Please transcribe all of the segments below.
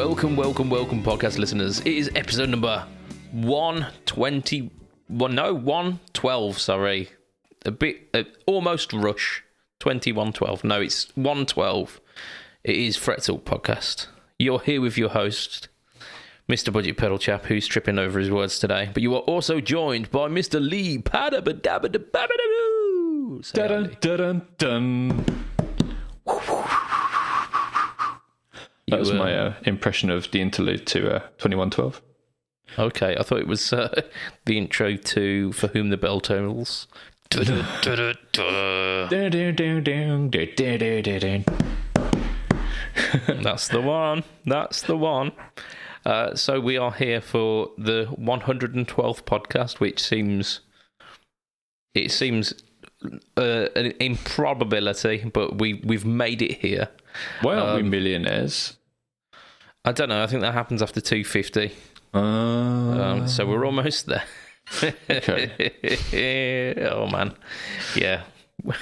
Welcome, podcast listeners. It is episode number 112, sorry. Almost rush. 2112. No, it's 112. It is Fret Talk Podcast. You're here with your host, Mr. BudgetPedalChap, who's tripping over his words today. But you are also joined by Mr. Lee Padabadabadabadaboo. Dun. That was my impression of the interlude to 2112. Okay, I thought it was the intro to For Whom the Bell Tolls. That's the one. So we are here for the 112th podcast, which seems an improbability, but we've made it here. Why aren't we millionaires? I don't know. I think that happens after 250. So we're almost there. Okay. Oh man, yeah. We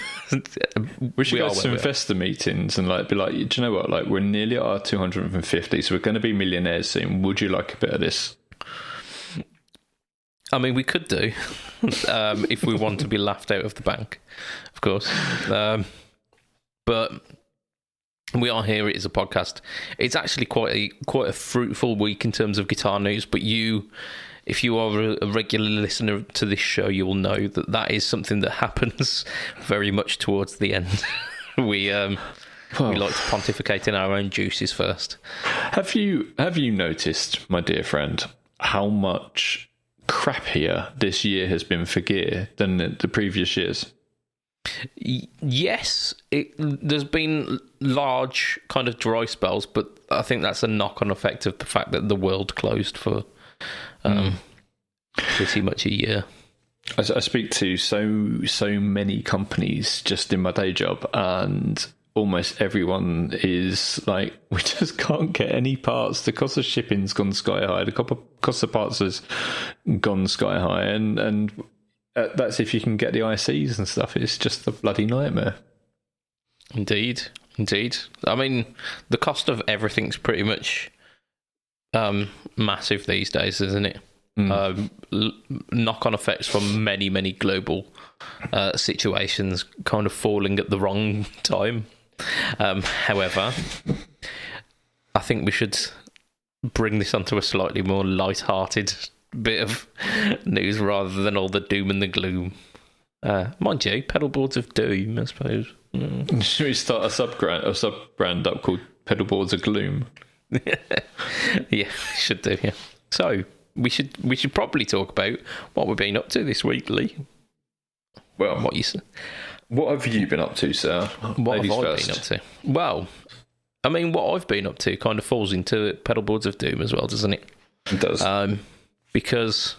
should go to some investor meetings and be like, do you know what? Like, we're nearly at our 250, so we're going to be millionaires soon. Would you like a bit of this? I mean, we could do if we want to be laughed out of the bank, of course. But we are here. It is a podcast. It's actually quite a fruitful week in terms of guitar news. But if you are a regular listener to this show, you will know that is something that happens very much towards the end. We like to pontificate in our own juices first. Have you noticed, my dear friend, how much crappier this year has been for gear than the previous years? Yes, there's been large kind of dry spells, but I think that's a knock-on effect of the fact that the world closed for pretty much a year. I speak to so many companies just in my day job, and almost everyone is like, we just can't get any parts. The cost of shipping's gone sky high. The cost of parts has gone sky high, and that's if you can get the ICs and stuff. It's just a bloody nightmare. Indeed. I mean, the cost of everything's pretty much massive these days, isn't it? Knock-on effects from many, many global situations kind of falling at the wrong time. However, I think we should bring this onto a slightly more light-hearted bit of news rather than all the doom and the gloom. Mind you, pedalboards of doom, I suppose. Should we start a sub-brand up called Pedalboards of Gloom? Yeah, should do. Yeah. So we should probably talk about what we've been up to this week, Lee. Well, what have you been up to, sir? What have I been up to? Well, I mean, what I've been up to kind of falls into Pedalboards of Doom as well, doesn't it? It does. Because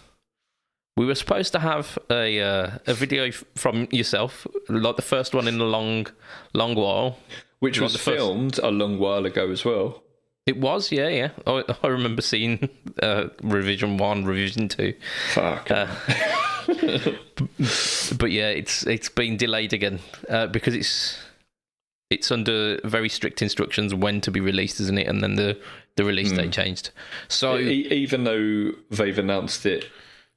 we were supposed to have a video from yourself, like the first one in a long while. Which was filmed a long while ago as well. It was, yeah. I remember seeing revision 1, revision 2. Fuck. But yeah, it's been delayed again because it's under very strict instructions when to be released, isn't it? And then the release date changed. So even though they've announced it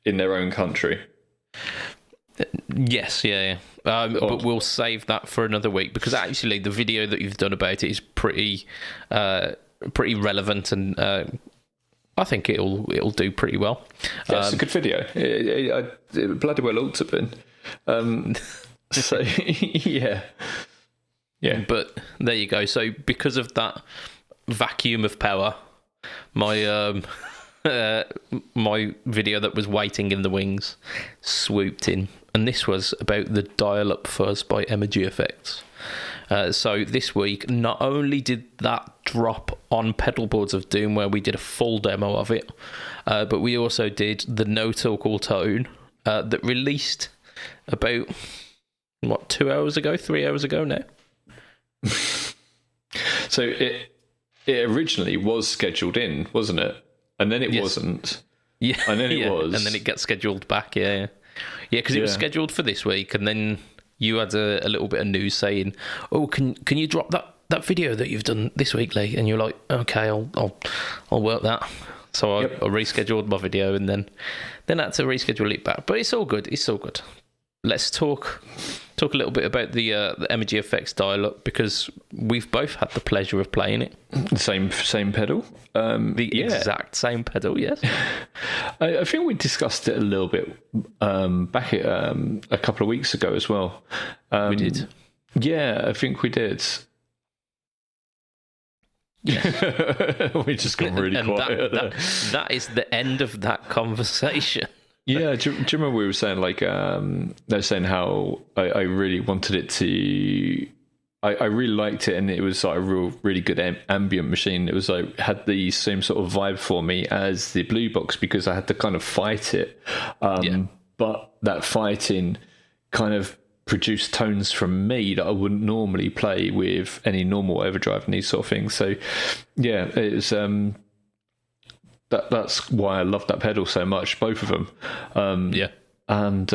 in their own country. Yes, yeah. But we'll save that for another week because actually the video that you've done about it is pretty relevant, and I think it'll do pretty well. Yeah, it's a good video. It bloody well ought to have been. So yeah. But there you go. So because of that vacuum of power, my my video that was waiting in the wings swooped in, and this was about the dial-up fuzz by Emoji Effects. So this week, not only did that drop on Pedalboards of Doom, where we did a full demo of it, but we also did the No Talk All Tone that released about 3 hours ago now. So it originally was scheduled in, wasn't it? And then it wasn't. Yeah, and then it was, and then it gets scheduled back. Yeah, because it was scheduled for this week, and then you had a little bit of news saying, "Oh, can you drop that video that you've done this week, Lee," and you're like, "Okay, I'll work that." So I rescheduled my video, and then I had to reschedule it back. But it's all good. It's all good. Let's talk a little bit about the Energy Effects dial-up, because we've both had the pleasure of playing it. Same pedal. Exact same pedal, yes. I think we discussed it a little bit back at, a couple of weeks ago as well. We did. Yeah, I think we did. Yeah. We just got really quiet. That is the end of that conversation. Yeah, do you remember we were saying, like, they were saying how I really wanted it to... I really liked it, and it was like a really good ambient machine. It was like, had the same sort of vibe for me as the Blue Box, because I had to kind of fight it. But that fighting kind of produced tones from me that I wouldn't normally play with any normal overdrive and these sort of things. So, yeah, it was... That's why I love that pedal so much, both of them. And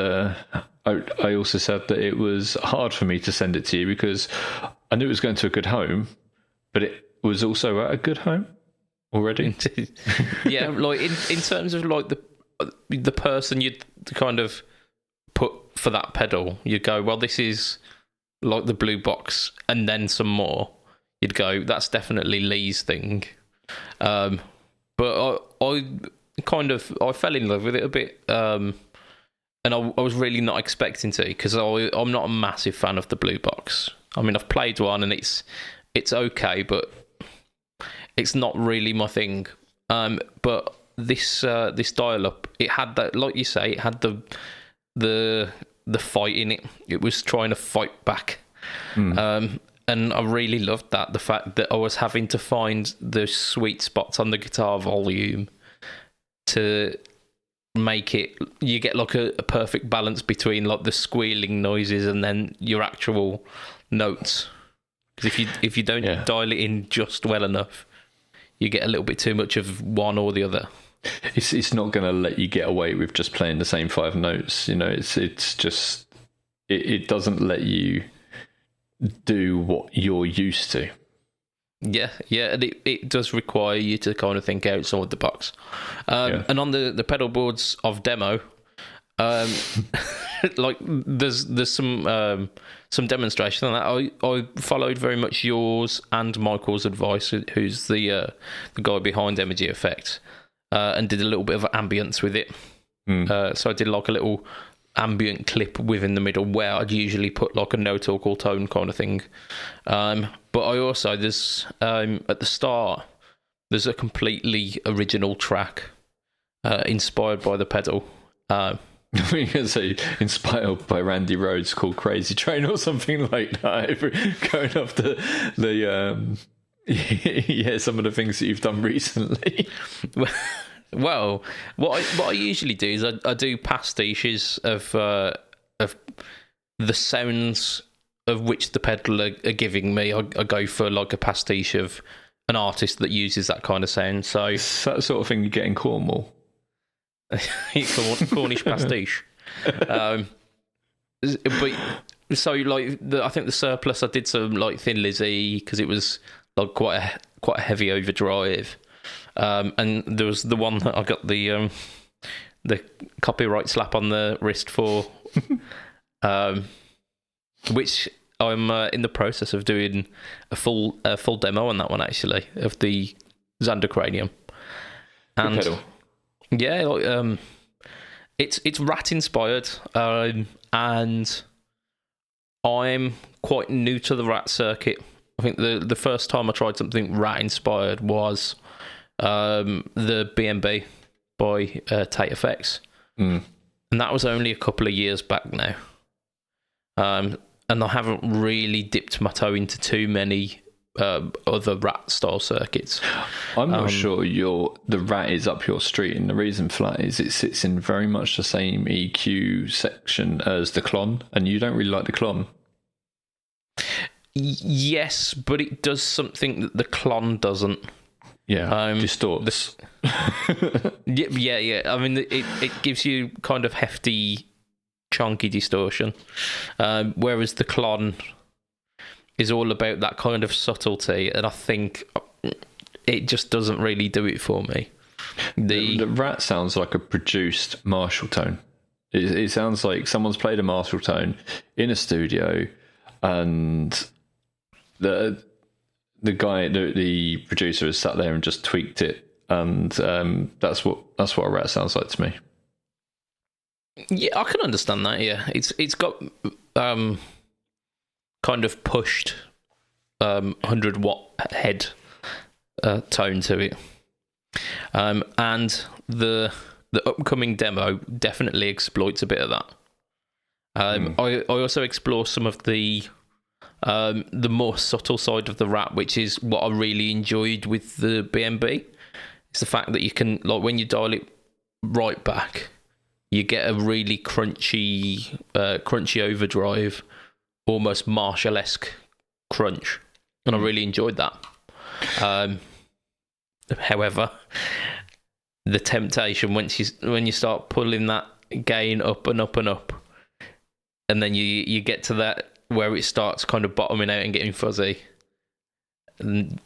I also said that it was hard for me to send it to you because I knew it was going to a good home, but it was also at a good home already. Yeah, like in terms of like the person you'd kind of put for that pedal, you'd go, well, this is like the Blue Box, and then some more. You'd go, that's definitely Lee's thing. But I fell in love with it a bit, and I was really not expecting to, because I'm not a massive fan of the Blue Box. I mean, I've played one and it's okay, but it's not really my thing. But this dial-up, it had that, like you say, it had the fight in it. It was trying to fight back. And I really loved that, the fact that I was having to find the sweet spots on the guitar volume to make it, you get like a perfect balance between like the squealing noises and then your actual notes. Because if you don't dial it in just well enough, you get a little bit too much of one or the other. It's not going to let you get away with just playing the same 5 notes. You know, it's just, it doesn't let you do what you're used to. Yeah, and it does require you to kind of think outside the box. And on the pedal boards of demo, like there's some demonstration on that. I followed very much yours and Michael's advice, who's the guy behind Energy Effect, and did a little bit of ambience with it. So I did like a little ambient clip within the middle where I'd usually put like a no talk or tone kind of thing. But I also, there's at the start, there's a completely original track inspired by the pedal. I was going to say inspired by Randy Rhoads, called Crazy Train or something like that. Going off the some of the things that you've done recently. Well, what I usually do is I do pastiches of the sounds of which the pedal are giving me. I go for like a pastiche of an artist that uses that kind of sound. So it's that sort of thing you get in Cornwall. Cornish pastiche. But so like I think the Surplus, I did some like Thin Lizzy because it was like quite a heavy overdrive. And there was the one that I got the copyright slap on the wrist for, which I'm in the process of doing a full demo on that one, actually, of the Xander Cranium. And pedal. Yeah, like, it's Rat inspired, and I'm quite new to the Rat circuit. I think the first time I tried something Rat inspired was the BMB by Tate Effects, and that was only a couple of years back now, and I haven't really dipped my toe into too many other Rat style circuits. I'm not sure the Rat is up your street, and the reason for that is it sits in very much the same EQ section as the Klon, and you don't really like the Klon. Yes, but it does something that the Klon doesn't. Yeah, distorts. Yeah. I mean, it gives you kind of hefty, chunky distortion, whereas the Klon, is all about that kind of subtlety, and I think it just doesn't really do it for me. The Rat sounds like a produced Marshall tone. It sounds like someone's played a Marshall tone in a studio, and the guy, the producer, has sat there and just tweaked it, and that's what a Rat sounds like to me. Yeah, I can understand that. Yeah, it's got kind of pushed 100-watt head tone to it, and the upcoming demo definitely exploits a bit of that. I also explore some of the more subtle side of the Rat, which is what I really enjoyed with the BMB. It's the fact that you can, like, when you dial it right back, you get a really crunchy overdrive, almost Marshall-esque crunch, and I really enjoyed that. However, the temptation when you start pulling that gain up and up and up, and then you get to that where it starts kind of bottoming out and getting fuzzy. And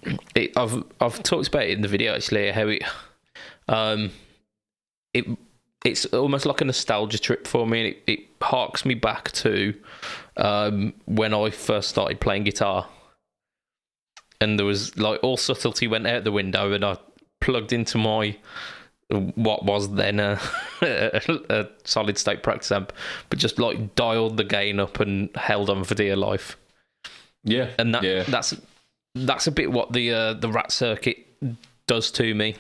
I've talked about it in the video actually, how it's almost like a nostalgia trip for me. It harks me back to when I first started playing guitar, and there was like all subtlety went out the window, and I plugged into my what was then a solid state practice amp, but just like dialed the gain up and held on for dear life. Yeah, and that's a bit what the Rat circuit does to me.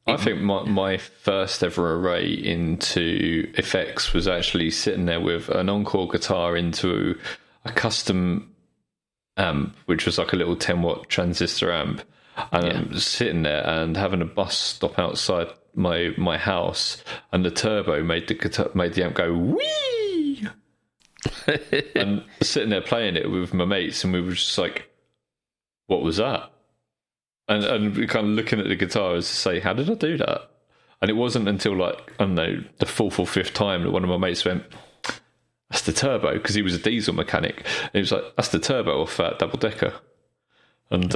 I think my first ever array into effects was actually sitting there with an Encore guitar into a custom amp, which was like a little 10-watt transistor amp. And I'm sitting there and having a bus stop outside my house, and the turbo made the amp go wee. And sitting there playing it with my mates, and we were just like, "What was that?" And we kind of looking at the guitar as to say, "How did I do that?" And it wasn't until, like, I don't know, the fourth or fifth time that one of my mates went, "That's the turbo," because he was a diesel mechanic, and he was like, "That's the turbo off that double decker." And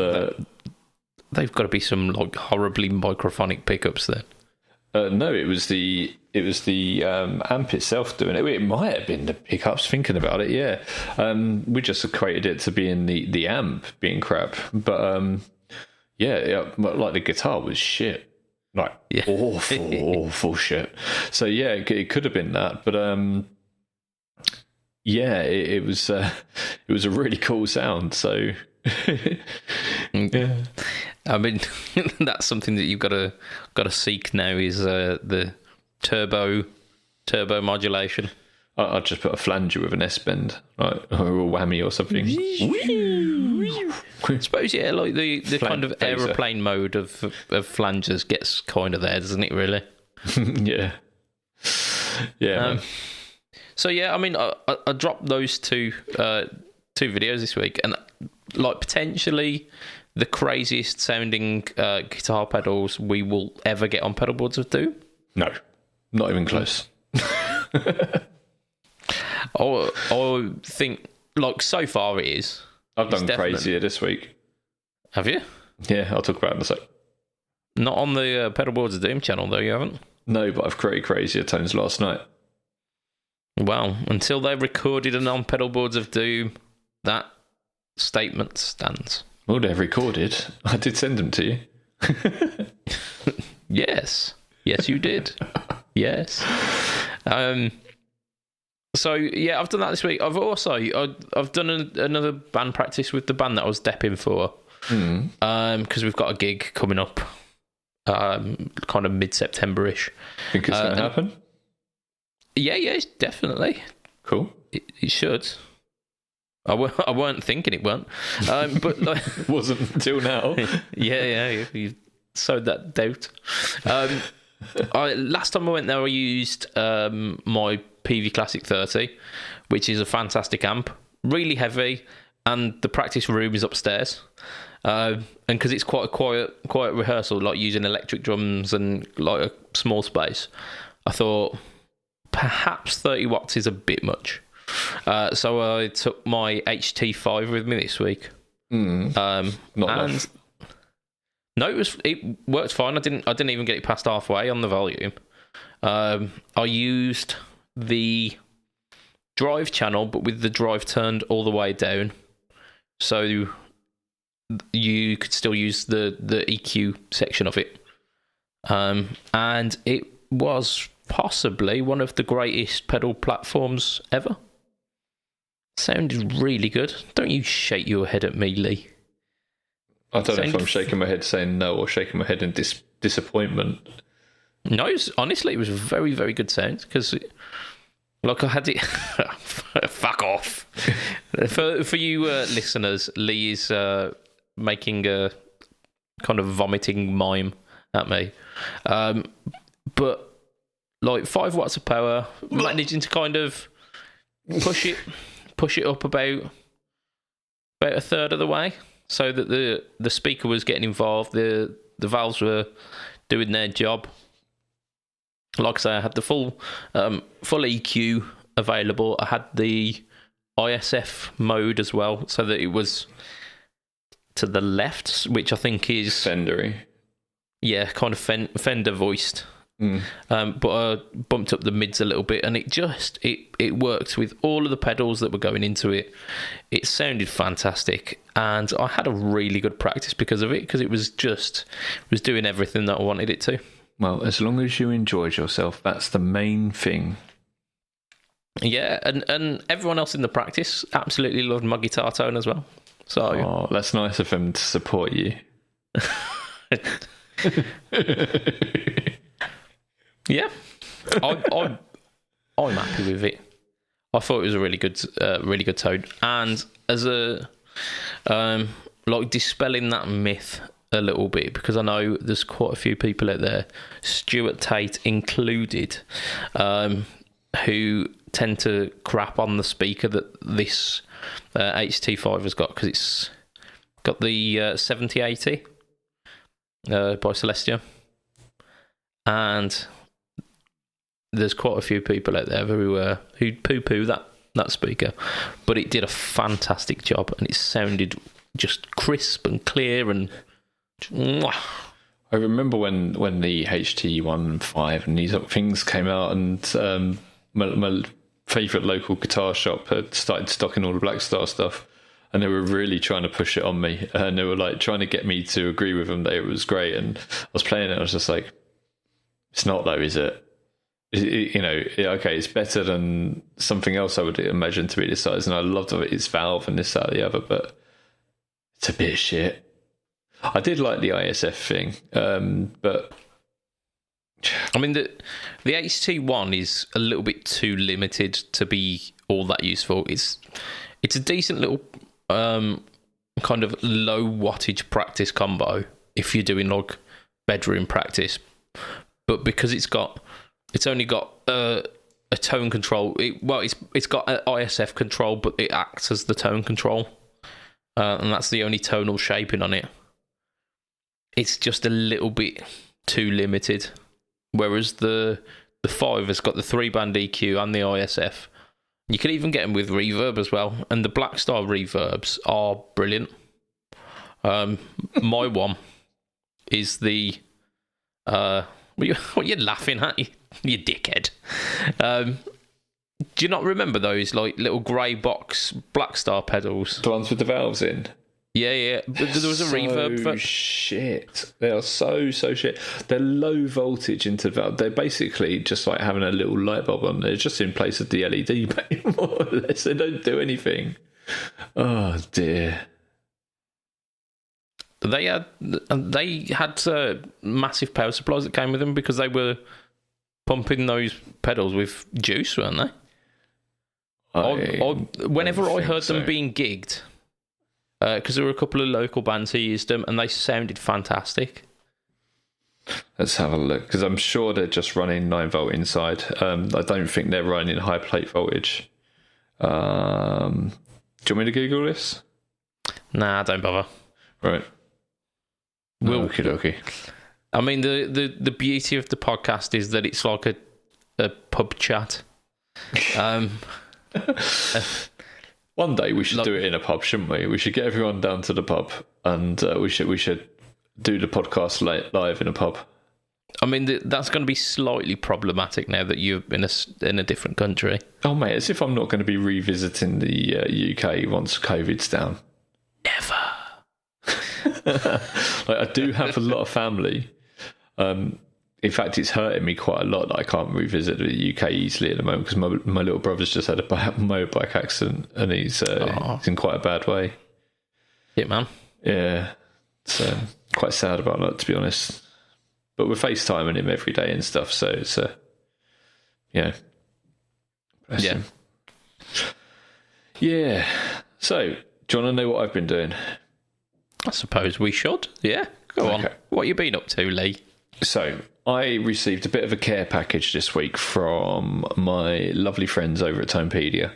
they've got to be some like horribly microphonic pickups then. No, it was the amp itself doing it. It might have been the pickups. Thinking about it, yeah. We just equated it to being the amp being crap, but yeah, like the guitar was shit, like awful shit. So yeah, it could have been that, but yeah, it was a really cool sound. So yeah. I mean, that's something that you've got to seek now is the turbo modulation. I'd just put a flanger with an S bend, right, or a whammy or something. I suppose, yeah, like the kind of aeroplane mode of flangers gets kind of there, doesn't it? Really? Yeah. Yeah. So yeah, I mean, I dropped those two videos this week, and like potentially the craziest sounding guitar pedals we will ever get on pedal boards of Doom. No, not even close. I think, like, so far it is. I've done crazier this week. Have you? Yeah, I'll talk about it in a sec. Not on the Pedal Boards of Doom channel, though, you haven't? No, but I've created crazier tones last night. Well, until they're recorded and on Pedal Boards of Doom, that statement stands. Well, they're recorded. I did send them to you. Yes, you did. Yes. So yeah, I've done that this week. I've done another band practice with the band that I was depping for. Because we've got a gig coming up, kind of mid-September-ish. Think it's going to happen? Yeah, definitely. Cool. It should. I weren't thinking it won't, but like, wasn't until now. Yeah, you sowed that doubt. Last time I went there, I used my PV Classic 30, which is a fantastic amp, really heavy, and the practice room is upstairs. And because it's quite a quiet rehearsal, like using electric drums and like a small space, I thought perhaps 30 watts is a bit much. So I took my HT5 with me this week. Not enough. No, it worked fine. I didn't even get it past halfway on the volume. I used the drive channel, but with the drive turned all the way down, so you could still use the EQ section of it. And it was possibly one of the greatest pedal platforms ever. Sounded really good. Don't you shake your head at me, Lee. I don't know if I'm shaking my head saying no or shaking my head in disappointment. No, honestly, it was a very, very good sound because, like, I had it. Fuck off. For you listeners, Lee is making a kind of vomiting mime at me. But like 5 watts of power, managing to kind of push it up about a third of the way, so that the speaker was getting involved, the valves were doing their job. Like I say, I had the full EQ available. I had the ISF mode as well, so that it was to the left, which I think is Fendery. Yeah, kind of Fender voiced. But I bumped up the mids a little bit, and it worked with all of the pedals that were going into it. It sounded fantastic, and I had a really good practice because of it, because it was doing everything that I wanted it to. Well, as long as you enjoyed yourself, that's the main thing. Yeah, and everyone else in the practice absolutely loved my guitar tone as well. So that's nice of them to support you. Yeah, I'm happy with it. I thought it was a really good tone, and as a like dispelling that myth a little bit, because I know there's quite a few people out there, Stuart Tate included, who tend to crap on the speaker that this HT5 has got, because it's got the 7080 by Celestia, and there's quite a few people out there who poo-poo that speaker, but it did a fantastic job, and it sounded just crisp and clear, and mwah. I remember when the HT15 and these things came out, and my favourite local guitar shop had started stocking all the Black Star stuff, and they were really trying to push it on me, and they were like trying to get me to agree with them that it was great, and I was playing it, I was just like, it's not though, is it? Okay, it's better than something else I would imagine to be this size, and I loved its valve and this, that, and the other, but it's a bit shit. I did like the ISF thing, but I mean the HT1 is a little bit too limited to be all that useful. It's a decent little kind of low wattage practice combo if you're doing like bedroom practice, but because it's only got a tone control. It's got an ISF control, but it acts as the tone control, and that's the only tonal shaping on it. It's just a little bit too limited. Whereas the 5 has got the 3-band EQ and the ISF. You can even get them with reverb as well, and the Black Star reverbs are brilliant. My one is the what are you laughing at, you dickhead? Do you not remember those like little grey box Black Star pedals? The ones with the valves in? Yeah. There was a reverb. Shit. They are so shit. They're low voltage into the valve. They're basically just like having a little light bulb on. They're just in place of the LED, but more or less. They don't do anything. Oh dear. They had massive power supplies that came with them, because they were pumping those pedals with juice, weren't they? Whenever I heard them being gigged, because there were a couple of local bands who used them, and they sounded fantastic. Let's have a look, because I'm sure they're just running 9-volt inside. I don't think they're running high plate voltage. Do you want me to Google this? Nah, don't bother. Right. Okay. I mean, the beauty of the podcast is that it's like a pub chat. One day we should do it in a pub, shouldn't we? We should get everyone down to the pub, and we should do the podcast live in a pub. I mean, that's going to be slightly problematic now that you're in a different country. Oh, mate, as if I'm not going to be revisiting the UK once COVID's down. Never. I do have a lot of family. In fact, it's hurting me quite a lot that I can't revisit the UK easily at the moment because my little brother's just had a motorbike accident and he's in quite a bad way. Yeah, man. Yeah, so quite sad about that, to be honest. But we're FaceTiming him every day and stuff, so it's bless him. Yeah. So, do you want to know what I've been doing? I suppose we should. Yeah, go on. What you been up to, Lee? So, I received a bit of a care package this week from my lovely friends over at Tonepedia.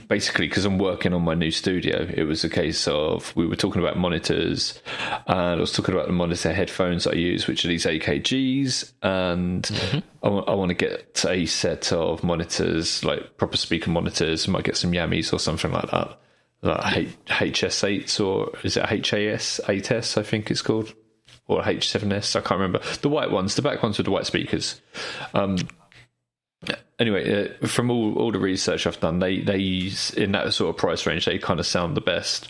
Basically, because I'm working on my new studio, it was a case of we were talking about monitors, and I was talking about the monitor headphones that I use, which are these AKGs, and I want to get a set of monitors, like proper speaker monitors. I might get some Yammies or something like that, like HS8s, or is it HAS 8S? I think it's called, or H7S. I can't remember. The white ones, the back ones with the white speakers. Anyway, from all the research I've done, they in that sort of price range, they kind of sound the best.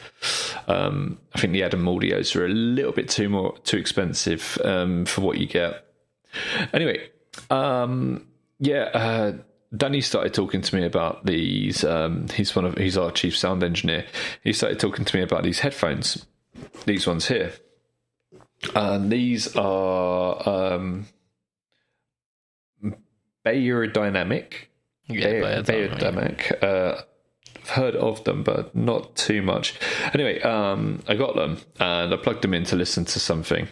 I think the Adam Audios are a little bit too expensive for what you get. Anyway, Danny started talking to me about these. He's our chief sound engineer. He started talking to me about these headphones, these ones here, and these are Beyerdynamic. Beyerdynamic. I've heard of them, but not too much. Anyway, I got them and I plugged them in to listen to something,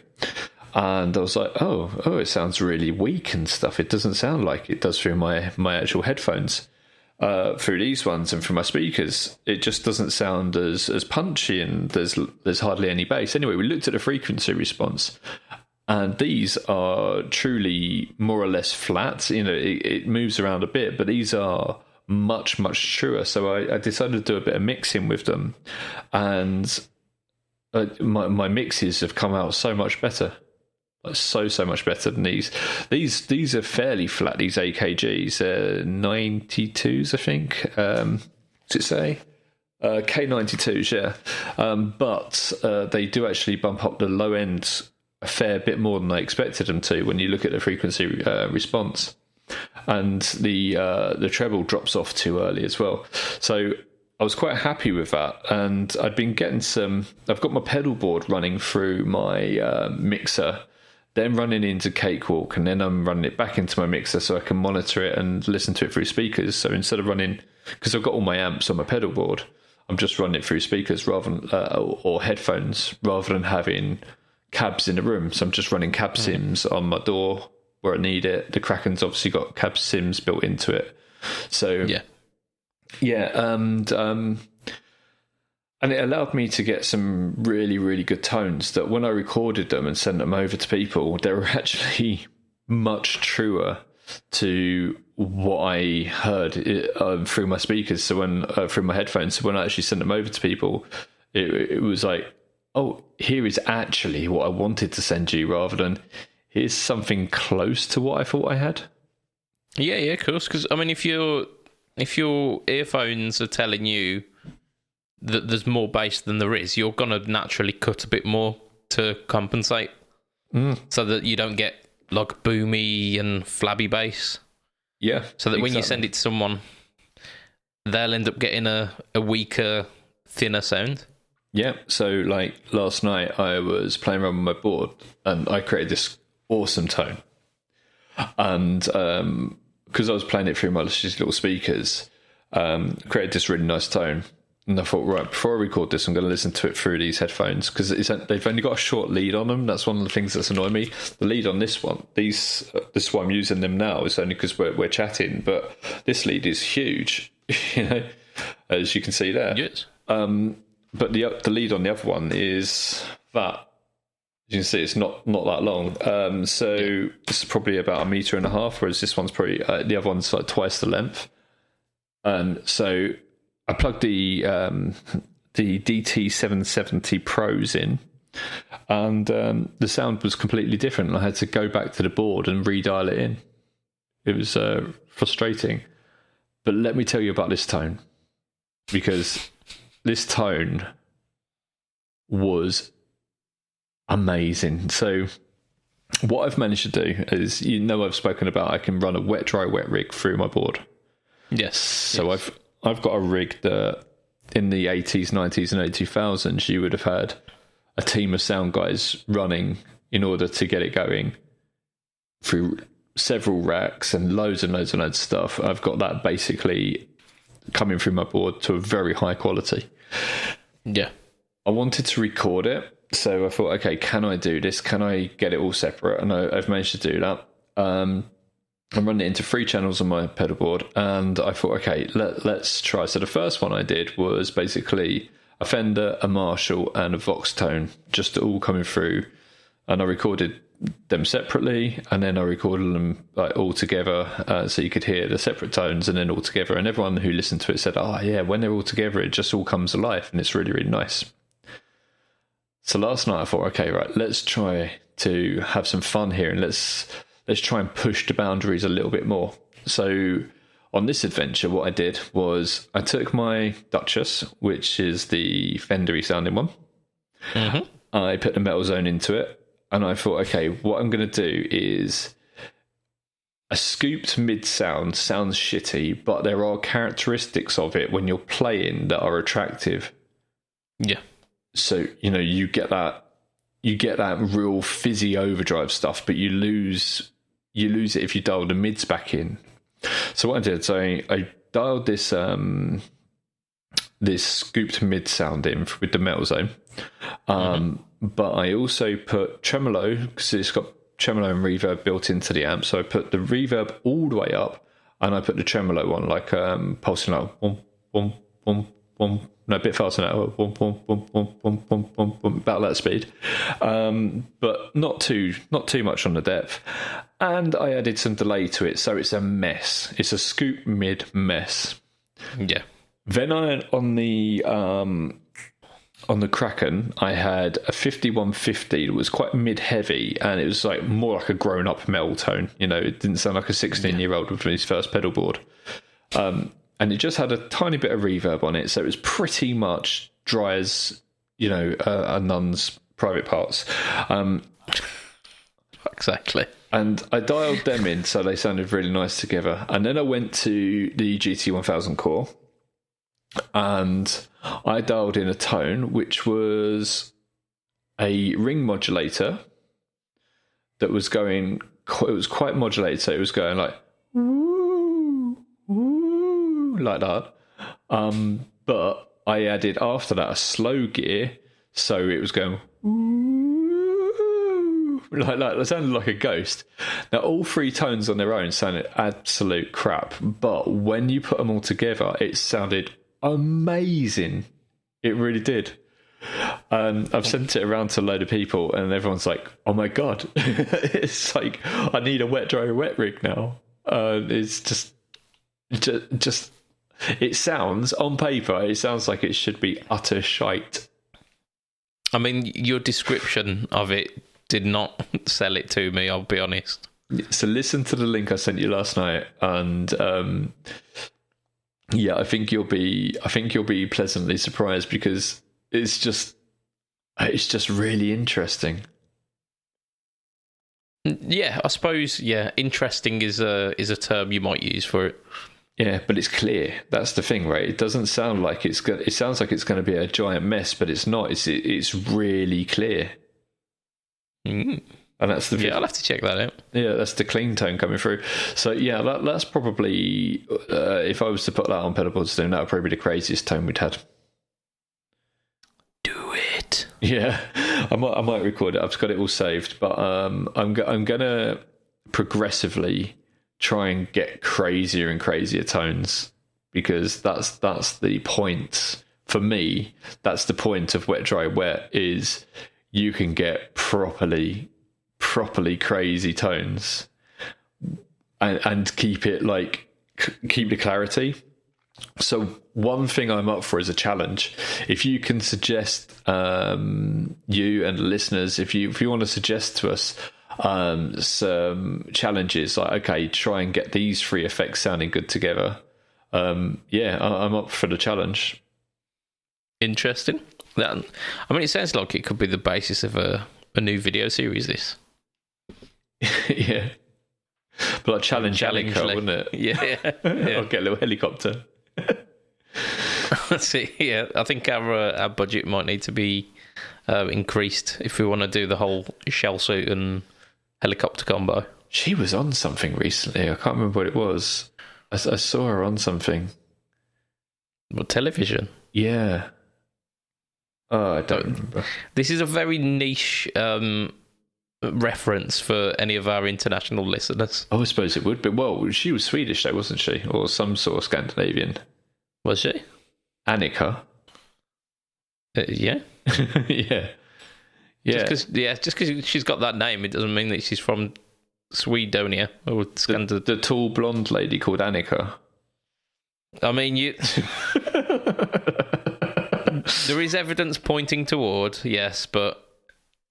and I was like, oh, it sounds really weak and stuff. It doesn't sound like it does through my actual headphones. Through these ones and through my speakers, it just doesn't sound as punchy, and there's hardly any bass. Anyway, we looked at the frequency response, and these are truly more or less flat. You know, it moves around a bit, but these are much, much truer. So I decided to do a bit of mixing with them, and my mixes have come out so much better. So much better than these. These are fairly flat, these AKGs. 92s, I think. Does it say? K92s, yeah. But they do actually bump up the low end a fair bit more than I expected them to when you look at the frequency response, and the treble drops off too early as well. So I was quite happy with that, and I've been getting I've got my pedal board running through my mixer, then running into Cakewalk, and then I'm running it back into my mixer so I can monitor it and listen to it through speakers. So instead of running, because I've got all my amps on my pedal board, I'm just running it through speakers rather than or headphones, rather than having cabs in the room. So I'm just running cab sims on my door where I need it. The Kraken's obviously got cab sims built into it. So and it allowed me to get some really, really good tones that when I recorded them and sent them over to people, they were actually much truer to what I heard through my speakers. So when through my headphones, so when I actually sent them over to people, it was like, oh, here is actually what I wanted to send you, rather than here's something close to what I thought I had. Yeah, of course. Because I mean, if your earphones are telling you that there's more bass than there is, you're gonna naturally cut a bit more to compensate, so that you don't get like boomy and flabby bass. Yeah. So that when you send it to someone, they'll end up getting a weaker, thinner sound. Yeah, so like last night I was playing around with my board and I created this awesome tone. And because I was playing it through my little speakers, created this really nice tone. And I thought, right, before I record this, I'm going to listen to it through these headphones, because they've only got a short lead on them. That's one of the things that's annoying me. The lead on this one, this is why I'm using them now, is only because we're chatting, but this lead is huge, as you can see there. Yes. But the lead on the other one is that. As you can see, it's not that long. So this is probably about 1.5 meters, whereas this one's probably the other one's like twice the length. So I plugged the DT770 Pros in, and the sound was completely different. I had to go back to the board and redial it in. It was frustrating. But let me tell you about this tone, because this tone was amazing. So what I've managed to do is, I've spoken about I can run a wet, dry, wet rig through my board. Yes. So I've got a rig that in the 80s, 90s and 2000s, you would have had a team of sound guys running in order to get it going through several racks and loads of stuff. I've got that basically coming through my board to a very high quality. Yeah. I wanted to record it, so I thought, okay, can I do this? Can I get it all separate? And I've managed to do that. I'm running it into 3 channels on my pedal board, and I thought, okay, let's try. So the first one I did was basically a Fender, a Marshall, and a Vox tone, just all coming through, and I recorded them separately, and then I recorded them like all together, so you could hear the separate tones and then all together. And everyone who listened to it said, "Oh yeah, when they're all together, it just all comes alive, and it's really, really nice." So last night I thought, okay, right, let's try to have some fun here, and let's try and push the boundaries a little bit more. So on this adventure, what I did was I took my Duchess, which is the Fendery sounding one. Mm-hmm. I put the Metal Zone into it, and I thought, okay, what I'm going to do is a scooped mid sound sounds shitty, but there are characteristics of it when you're playing that are attractive. Yeah. So, you get that real fizzy overdrive stuff, but you lose it if you dial the mids back in. So what I did, I dialed this this scooped mid sound in with the Metal Zone, but I also put tremolo, because it's got tremolo and reverb built into the amp. So I put the reverb all the way up, and I put the tremolo on, like pulsing like boom, boom, boom, boom. No, a bit faster than that. Boom, boom, boom, boom, boom, boom, boom, boom, about that speed, but not too much on the depth. And I added some delay to it, so it's a mess. It's a scoop mid mess. Yeah. Then on the Kraken, I had a 5150 that was quite mid heavy, and it was like more like a grown up metal tone. It didn't sound like a 16-year-old with his first pedal board. And it just had a tiny bit of reverb on it, so it was pretty much dry as, a nun's private parts. Exactly. And I dialed them in, so they sounded really nice together. And then I went to the GT1000 Core, and I dialed in a tone, which was a ring modulator that was going, it was quite modulated, so it was going like, woo, woo, like that. But I added after that a slow gear, so it was going woo, like that. It sounded like a ghost. Now all 3 tones on their own sounded absolute crap, but when you put them all together, it sounded amazing. It really did. I've sent it around to a load of people, and everyone's like, "Oh my god!" It's like, I need a wet, dry, wet rig now. It's just. It sounds on paper. It sounds like it should be utter shite. I mean, your description of it did not sell it to me, I'll be honest. So listen to the link I sent you last night, and I think you'll be pleasantly surprised, because it's just really interesting. Yeah, I suppose. Yeah, interesting is a term you might use for it. Yeah, but it's clear. That's the thing, right? It doesn't sound like it sounds like it's going to be a giant mess, but it's not. It's really clear. Mm. And that's the I'll have to check that out. Yeah, that's the clean tone coming through. So yeah, that's probably if I was to put that on pedal boards, then that would probably be the craziest tone we'd had. Do it. Yeah, I might record it. I've got it all saved, but I'm gonna progressively try and get crazier and crazier tones, because that's the point for me. That's the point of wet, dry, wet, is you can get properly crazy tones and keep it keep the clarity. So one thing I'm up for is a challenge. If you can suggest, you and listeners, if you want to suggest to us some challenges, like, okay, try and get these 3 effects sounding good together. I'm up for the challenge. Interesting. It sounds like it could be the basis of a new video series, this. Yeah. But like challenge Annika, wouldn't it? Yeah. I'll get a little helicopter. See, yeah, I think our budget might need to be increased if we want to do the whole shell suit and helicopter combo. She was on something recently. I can't remember what it was. I saw her on something. What, television? Yeah. Oh, I don't remember. This is a very niche reference for any of our international listeners. Oh, I suppose it would be. Well, she was Swedish though, wasn't she? Or some sort of Scandinavian. Was she? Annika. Yeah. Yeah. Just because she's got that name, it doesn't mean that she's from Swedonia or the tall blonde lady called Annika. I mean, there is evidence pointing toward, yes, but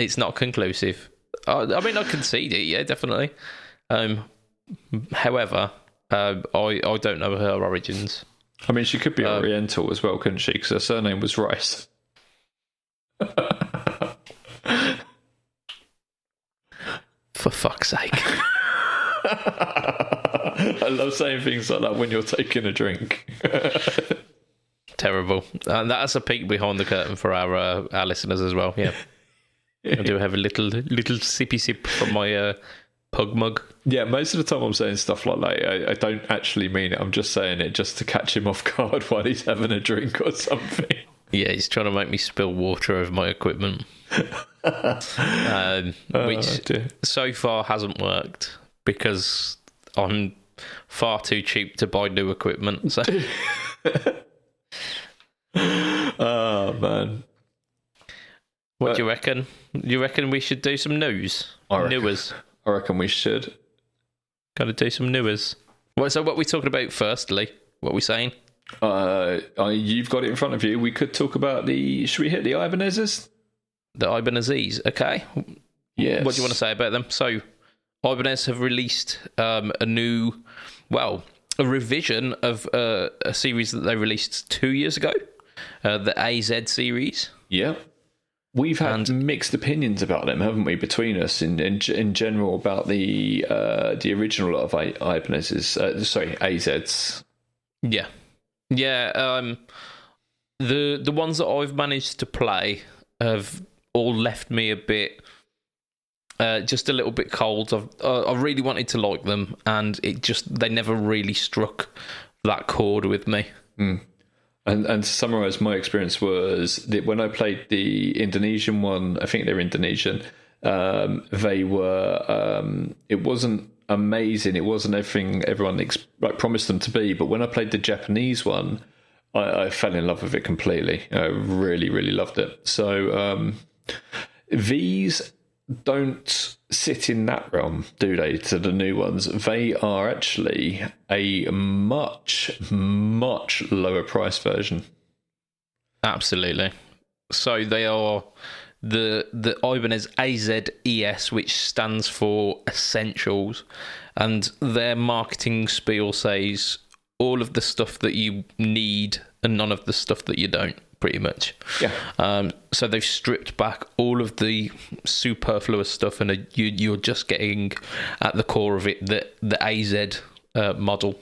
it's not conclusive. I concede it, yeah, definitely. However, I don't know her origins. I mean, she could be Oriental as well, couldn't she? Because her surname was Rice. For fuck's sake. I love saying things like that when you're taking a drink. Terrible. And that's a peek behind the curtain for our listeners as well, yeah. I do have a little sippy sip from my pug mug. Yeah, most of the time I'm saying stuff like that. I don't actually mean it. I'm just saying it just to catch him off guard while he's having a drink or something. Yeah, he's trying to make me spill water over my equipment. Which so far hasn't worked because I'm far too cheap to buy new equipment. So. Oh, man. What do you reckon? Do you reckon we should do some news? Newers. I reckon we should. Got to do some newers. So what are we talking about firstly? What are we saying? You've got it in front of you. We could talk about should we hit the Ibanez's? The Ibanez's, okay. Yes. What do you want to say about them? So, Ibanez have released a revision of a series that they released 2 years ago, the AZ series. Yeah. We've had mixed opinions about them, haven't we, between us in general about the original of Ibanez's, AZ's. Yeah. Yeah, the ones that I've managed to play have all left me a bit, just a little bit cold. I really wanted to like them, and they never really struck that chord with me. Mm. And to summarise, my experience was that when I played the Indonesian one, I think they're Indonesian, they were, it wasn't amazing. It wasn't everything everyone promised them to be. But when I played the Japanese one, I fell in love with it completely. I really, really loved it. So these don't sit in that realm, do they, to the new ones? They are actually a much, much lower price version. Absolutely. So they are the Ibanez AZES, which stands for Essentials, and their marketing spiel says all of the stuff that you need and none of the stuff that you don't, pretty much. Yeah. So they've stripped back all of the superfluous stuff, and you're just getting at the core of it the AZ model.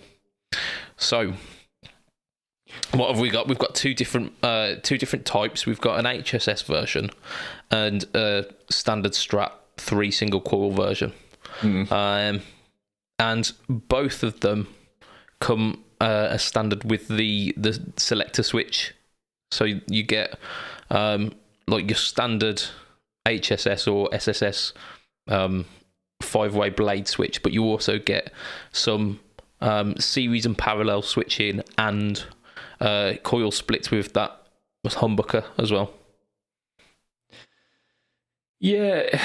So what have we got? We've got two different types. We've got an HSS version and a standard Strat 3 single coil version. And both of them come as standard with the selector switch. So you get like your standard HSS or SSS 5-way blade switch, but you also get some series and parallel switching and coil splits with that humbucker as well. Yeah,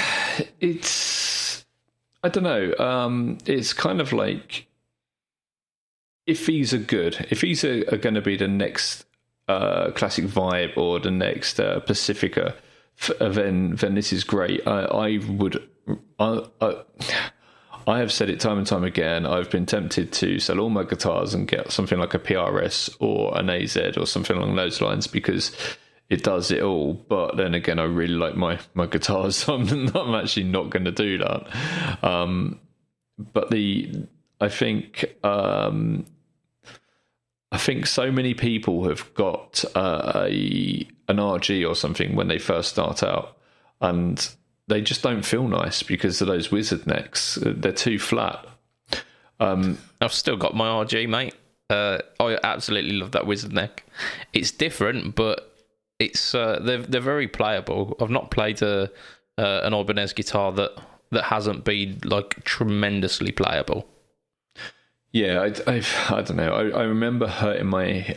I don't know. It's kind of like if these are good, if these are going to be the next Classic Vibe or the next Pacifica, then this is great. I have said it time and time again. I've been tempted to sell all my guitars and get something like a PRS or an AZ or something along those lines because it does it all. But then again, I really like my guitars, so I'm actually not going to do that. But I think so many people have got an RG or something when they first start out, and they just don't feel nice because of those wizard necks. They're too flat. I've still got my RG, mate. I absolutely love that wizard neck. It's different, but it's they're very playable. I've not played an Ibanez guitar that hasn't been like tremendously playable. Yeah, I don't know. I remember hurting my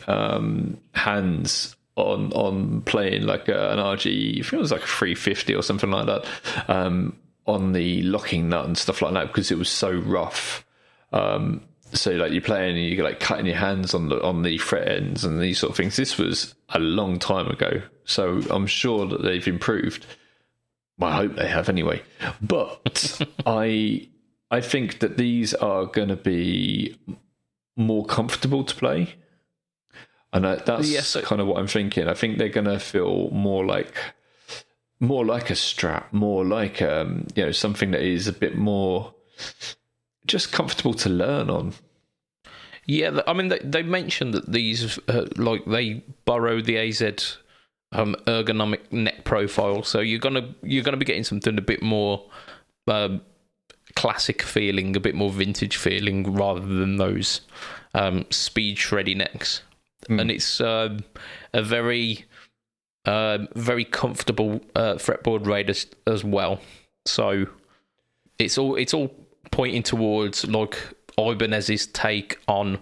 hands on playing like an RG. I think it was like a 350 or something like that, on the locking nut and stuff like that because it was so rough. So like you're playing and you're like cutting your hands on the fret ends and these sort of things. This was a long time ago, so I'm sure that they've improved. Well, I hope they have anyway. But I think that these are going to be more comfortable to play. And that's kind of what I'm thinking. I think they're going to feel more like a strap, more like something that is a bit more just comfortable to learn on. Yeah, I mean they mentioned that these they borrow the AZ ergonomic neck profile, so you're gonna be getting something a bit more classic feeling, a bit more vintage feeling, rather than those speed shreddy necks. And it's a very very comfortable fretboard raid as well. So it's all pointing towards like Ibanez's take on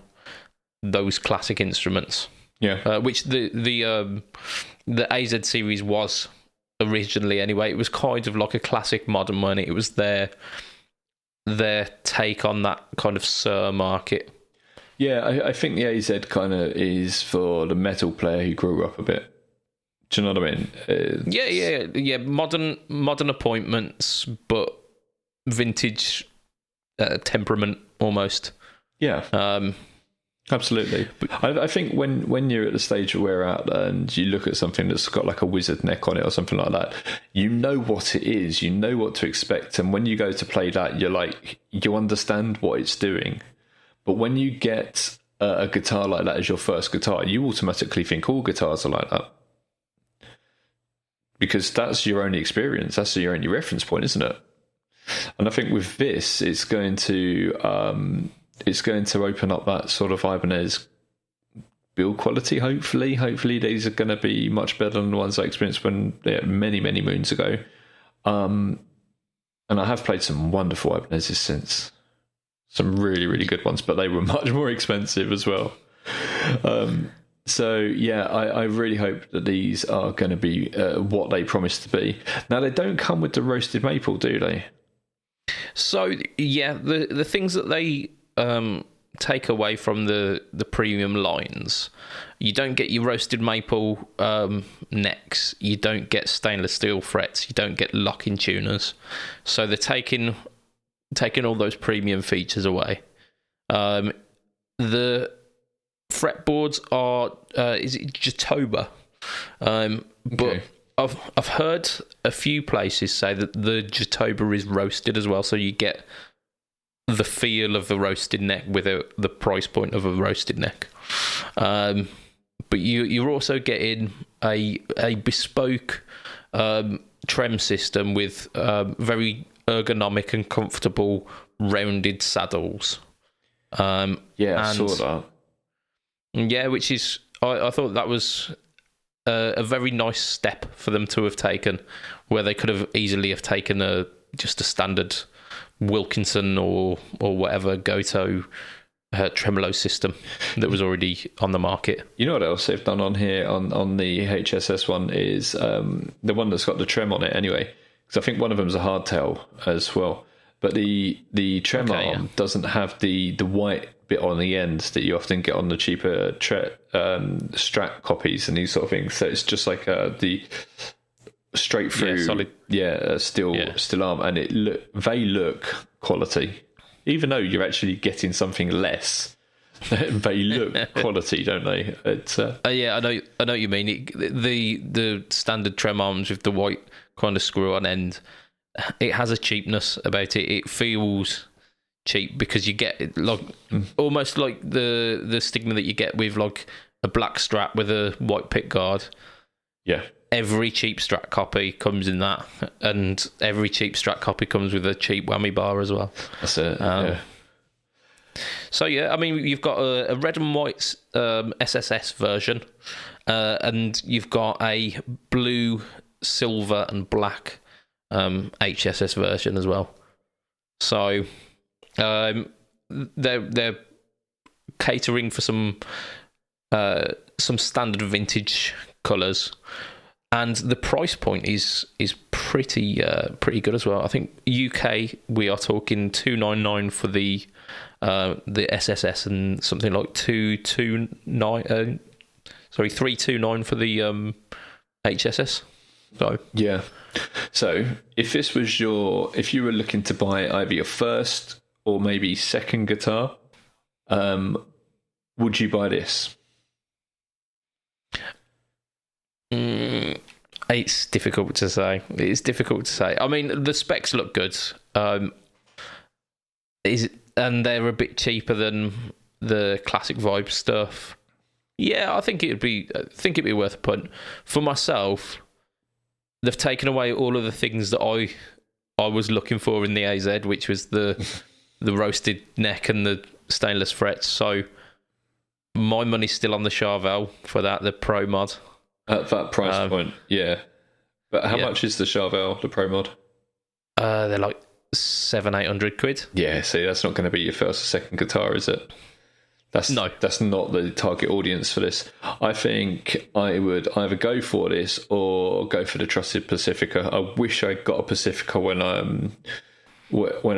those classic instruments. Yeah, which the AZ series was originally anyway. It was kind of like a classic modern one. It was their take on that kind of Sir market. Yeah, I think the AZ kind of is for the metal player who grew up a bit. Do you know what I mean? Yeah. Modern appointments, but vintage temperament almost. Yeah. Absolutely. I think when you're at the stage where we're at and you look at something that's got like a wizard neck on it or something like that, you know what it is, you know what to expect, and when you go to play that, you're like, you understand what it's doing. But when you get a guitar like that as your first guitar, you automatically think all guitars are like that. Because that's your only experience, that's your only reference point, isn't it? And I think with this, it's going to open up that sort of Ibanez build quality. Hopefully these are going to be much better than the ones I experienced many moons ago. And I have played some wonderful Ibanezes since, some really really good ones, but they were much more expensive as well. So yeah, I really hope that these are going to be what they promise to be. Now they don't come with the roasted maple, do they? So yeah, the things that they take away from the premium lines, you don't get your roasted maple necks, you don't get stainless steel frets, you don't get lock-in tuners. So they're taking all those premium features away. The fretboards are is it Jatoba? But I've heard a few places say that the Jatoba is roasted as well, so you get the feel of the roasted neck with the price point of a roasted neck. But you're also getting a bespoke trem system with very ergonomic and comfortable rounded saddles. I saw that. Yeah, which is I thought that was a very nice step for them to have taken, where they could have easily have taken just a standard Wilkinson or whatever Goto tremolo system that was already on the market. You know what else they've done on here on the HSS one is the one that's got the trem on it anyway, because I think one of them's a hardtail as well, but the trem arm doesn't have the white bit on the end that you often get on the cheaper Strat copies and these sort of things. So it's just like the straight through, solid. Steel arm, and they look quality, even though you're actually getting something less. They look quality, don't they? I know what you mean. The standard trem arms with the white kind of screw on end, it has a cheapness about it. It feels cheap because you get like almost like the stigma that you get with like a black Strat with a white pick guard. Yeah. Every cheap Strat copy comes in that, and every cheap Strat copy comes with a cheap whammy bar as well. That's it. Yeah. So yeah, I mean, you've got a red and white SSS version, and you've got a blue, silver, and black HSS version as well. So they're catering for some standard vintage colours. And the price point is pretty good as well. I think UK we are talking $299 for the SSS and something like $329 for the HSS. So yeah. So if you were looking to buy either your first or maybe second guitar, would you buy this? It's difficult to say. I mean, the specs look good. And they're a bit cheaper than the classic vibe stuff. Yeah, I think it'd be worth a punt. For myself, they've taken away all of the things that I was looking for in the AZ, which was the roasted neck and the stainless frets. So my money's still on the Charvel for that, the Pro Mod. At that price point, yeah. But how much is the Charvel, the Pro Mod? They're like £700-800. Yeah, see, that's not going to be your first or second guitar, is it? That's not the target audience for this. I think I would either go for this or go for the trusted Pacifica. I wish I got a Pacifica when I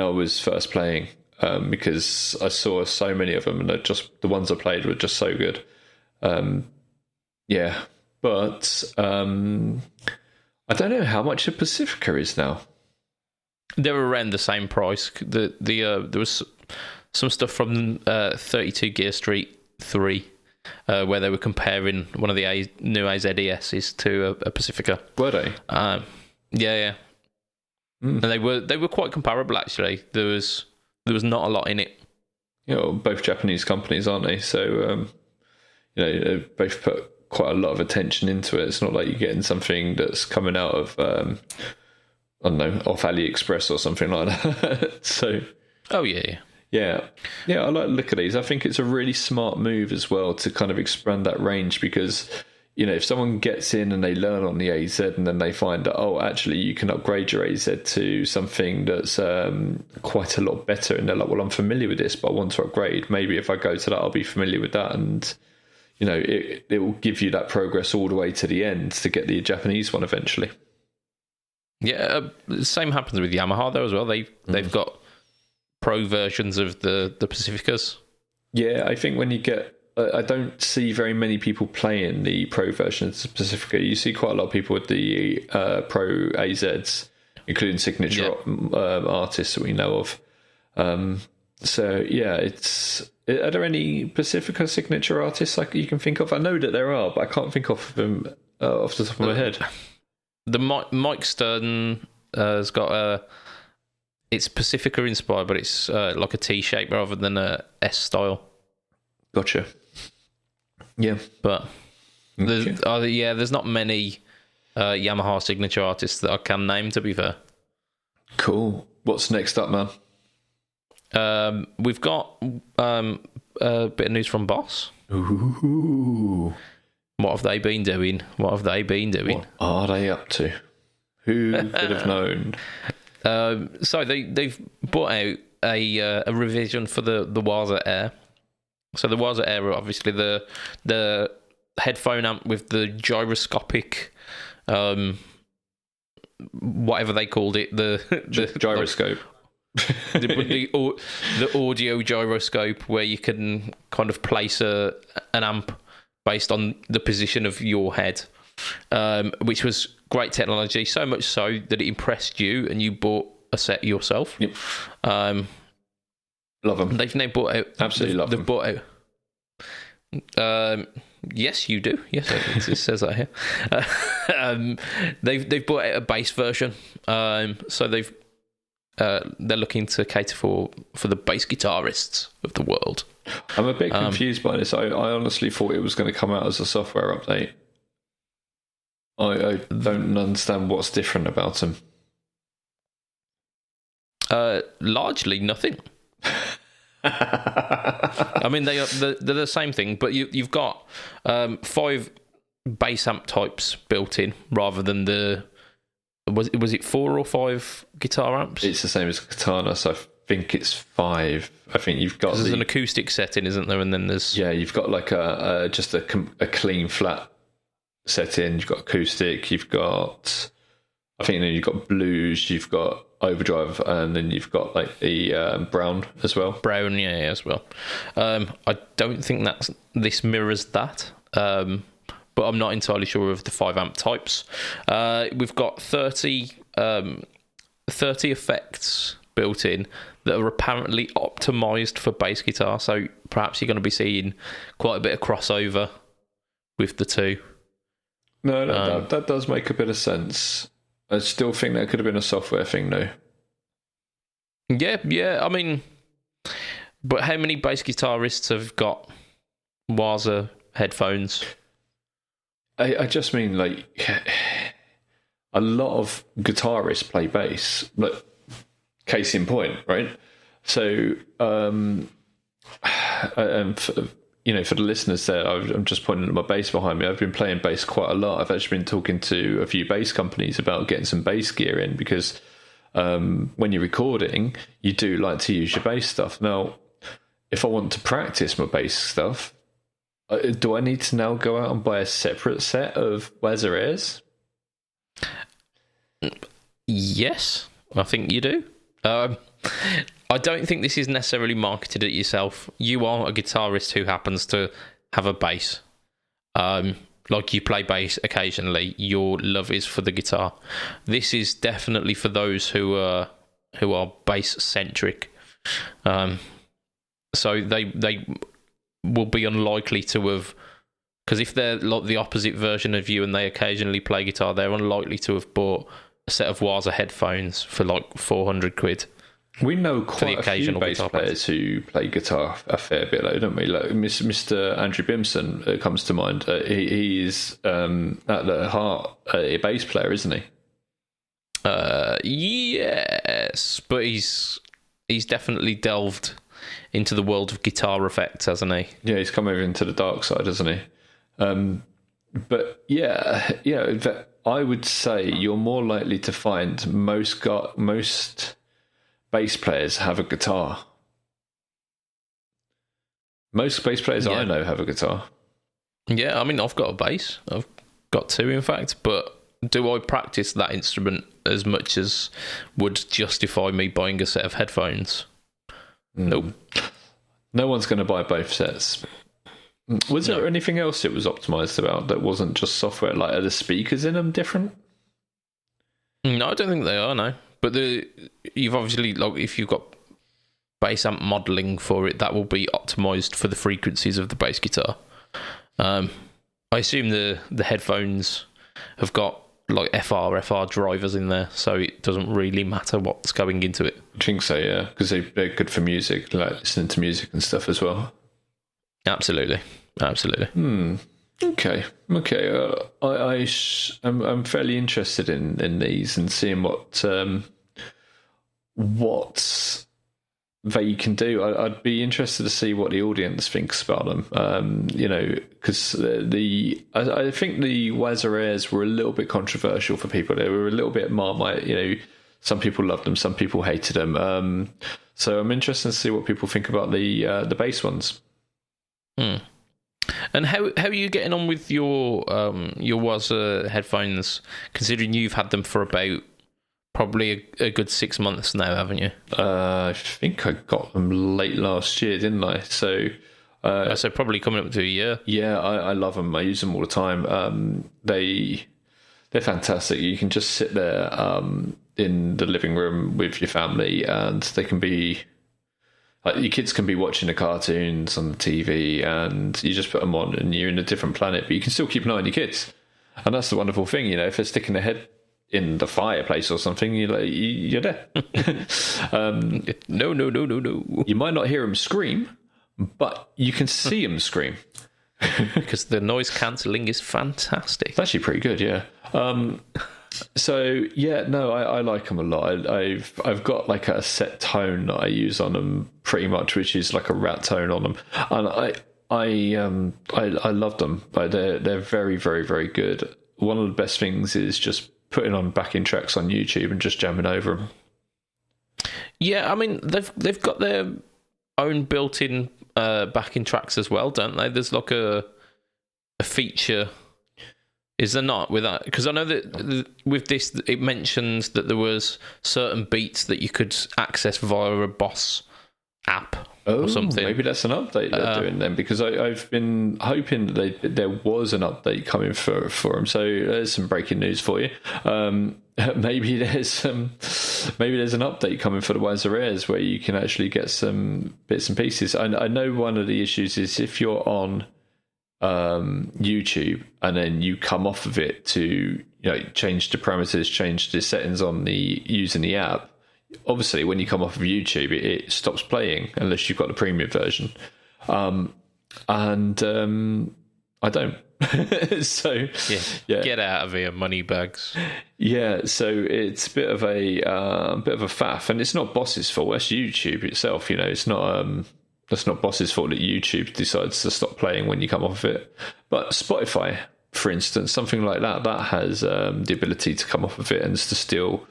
was first playing, because I saw so many of them, and the ones I played were just so good. Yeah. But I don't know how much a Pacifica is now. They're around the same price. There was some stuff from 32 Gear Street 3 where they were comparing one of the new AZESs to a Pacifica. Were they? Yeah. And they were quite comparable actually. There was not a lot in it. Both Japanese companies, aren't they? So they both put quite a lot of attention into it. It's not like you're getting something that's coming out of I don't know, off AliExpress or something like that. So oh yeah I like to look at these. I think it's a really smart move as well to kind of expand that range, because if someone gets in and they learn on the AZ and then they find that actually you can upgrade your AZ to something that's quite a lot better, and they're like, well, I'm familiar with this but I want to upgrade. Maybe if I go to that I'll be familiar with that, and it will give you that progress all the way to the end to get the Japanese one eventually. Yeah, the same happens with Yamaha though as well. They've got pro versions of the Pacificas. Yeah, I think when you get, I don't see very many people playing the pro versions of Pacifica. You see quite a lot of people with the pro AZs, including signature artists that we know of. So yeah, are there any Pacifica signature artists like you can think of? I know that there are, but I can't think of them off the top of my head. The Mike Stern has got it's Pacifica inspired, but it's like a T shape rather than a S style. Gotcha. Yeah, but there's not many Yamaha signature artists that I can name, to be fair. Cool. What's next up, man? We've got a bit of news from Boss. Ooh. What have they been doing? What are they up to? Who could have known? So they've brought out a revision for the Waza Air. So the Waza Air are obviously the headphone amp with the gyroscopic, whatever they called it, the gyroscope. the audio gyroscope, where you can kind of place an amp based on the position of your head, which was great technology, so much so that it impressed you and you bought a set yourself. Yep. Love them. They've now bought out. Absolutely love them. They've bought out. Yes, you do. Yes, it says that here. They've bought out a bass version. So they're looking to cater for the bass guitarists of the world. I'm a bit confused by this. I honestly thought it was going to come out as a software update. I don't understand what's different about them. Largely nothing. I mean, they're the same thing, but you've got 5 bass amp types built in rather than was it 4 or 5 guitar amps? It's the same as Katana, so I think it's 5. I think you've got there's an acoustic setting, isn't there? And then there's you've got like just a clean flat setting. You've got acoustic. You've got you've got blues. You've got overdrive, and then you've got like the brown as well. Brown, yeah, as well. I don't think this mirrors that, but I'm not entirely sure of the 5 amp types. We've got 30 effects built in that are apparently optimized for bass guitar, so perhaps you're going to be seeing quite a bit of crossover with the two. No, that does make a bit of sense. I still think that could have been a software thing, though. Yeah. I mean, but how many bass guitarists have got Waza headphones? I just mean, like, a lot of guitarists play bass. Like, case in point, right? So, for the listeners there, I'm just pointing at my bass behind me. I've been playing bass quite a lot. I've actually been talking to a few bass companies about getting some bass gear in because when you're recording, you do like to use your bass stuff. Now, if I want to practice my bass stuff, do I need to now go out and buy a separate set of Waza Airs? Yes, I think you do. I don't think this is necessarily marketed at yourself. You are a guitarist who happens to have a bass. Like you play bass occasionally. Your love is for the guitar. This is definitely for those who are bass centric. So they will be unlikely to have, because if they're like the opposite version of you and they occasionally play guitar, they're unlikely to have bought a set of Waza headphones for like 400 quid. We know quite a few bass players who play guitar a fair bit, like, don't we? Like Mr. Andrew Bimson comes to mind. He is at the heart a bass player, isn't he? Yes, but he's definitely delved into the world of guitar effects, hasn't he? Yeah, he's come over into the dark side, hasn't he? But I would say you're more likely to find most bass players have a guitar. Most bass players I know have a guitar. Yeah, I mean, I've got a bass. I've got 2, in fact. But do I practice that instrument as much as would justify me buying a set of headphones? Nope. No one's going to buy both sets. Was there anything else it was optimized about that wasn't just software? Like, are the speakers in them different? No, I don't think they are, no. But you've obviously, like, if you've got bass amp modelling for it, that will be optimised for the frequencies of the bass guitar. I assume the headphones have got like FR drivers in there, so it doesn't really matter what's going into it. I think so, yeah, because they're good for music, like listening to music and stuff as well. Absolutely. Okay. I'm fairly interested in these and seeing what they can do. I'd be interested to see what the audience thinks about them. Because I think the Waza Airs were a little bit controversial for people. They were a little bit Marmite. Some people loved them, some people hated them. So I'm interested to see what people think about the bass ones. And how are you getting on with your Waza headphones, considering you've had them for about probably a good 6 months now, haven't you? I think I got them late last year, didn't I? So probably coming up to a year. Yeah, I love them. I use them all the time. They're fantastic. You can just sit there in the living room with your family, and they can be your kids can be watching the cartoons on the TV, and you just put them on, and you're in a different planet. But you can still keep an eye on your kids, and that's the wonderful thing. You know, if they're sticking their head in the fireplace or something, you're there. No. You might not hear them scream, but you can see them scream. Because the noise cancelling is fantastic. It's actually pretty good, yeah. So yeah, no, I like them a lot. I've got like a set tone that I use on them pretty much, which is like a rat tone on them, and I love them. Like they're very, very, very good. One of the best things is just putting on backing tracks on YouTube and just jamming over them. Yeah, I mean they've got their own built-in backing tracks as well, don't they? There's like a feature, is there not, with that? Because I know that with this it mentions that there was certain beats that you could access via a Boss app or something. Maybe that's an update they're doing then, because I've been hoping that there was an update coming for them. So there's some breaking news for you. Maybe there's an update coming for the Wazza Airs where you can actually get some bits and pieces. I know one of the issues is if you're on YouTube and then you come off of it to change the parameters, change the settings on using the app. Obviously, when you come off of YouTube, it stops playing unless you've got the premium version, and I don't. So yeah, get out of here, money bags. Yeah, so it's a bit of a faff, and it's not Boss's fault. That's YouTube itself. It's not that's not Boss's fault that YouTube decides to stop playing when you come off of it. But Spotify, for instance, something like that has the ability to come off of it and to still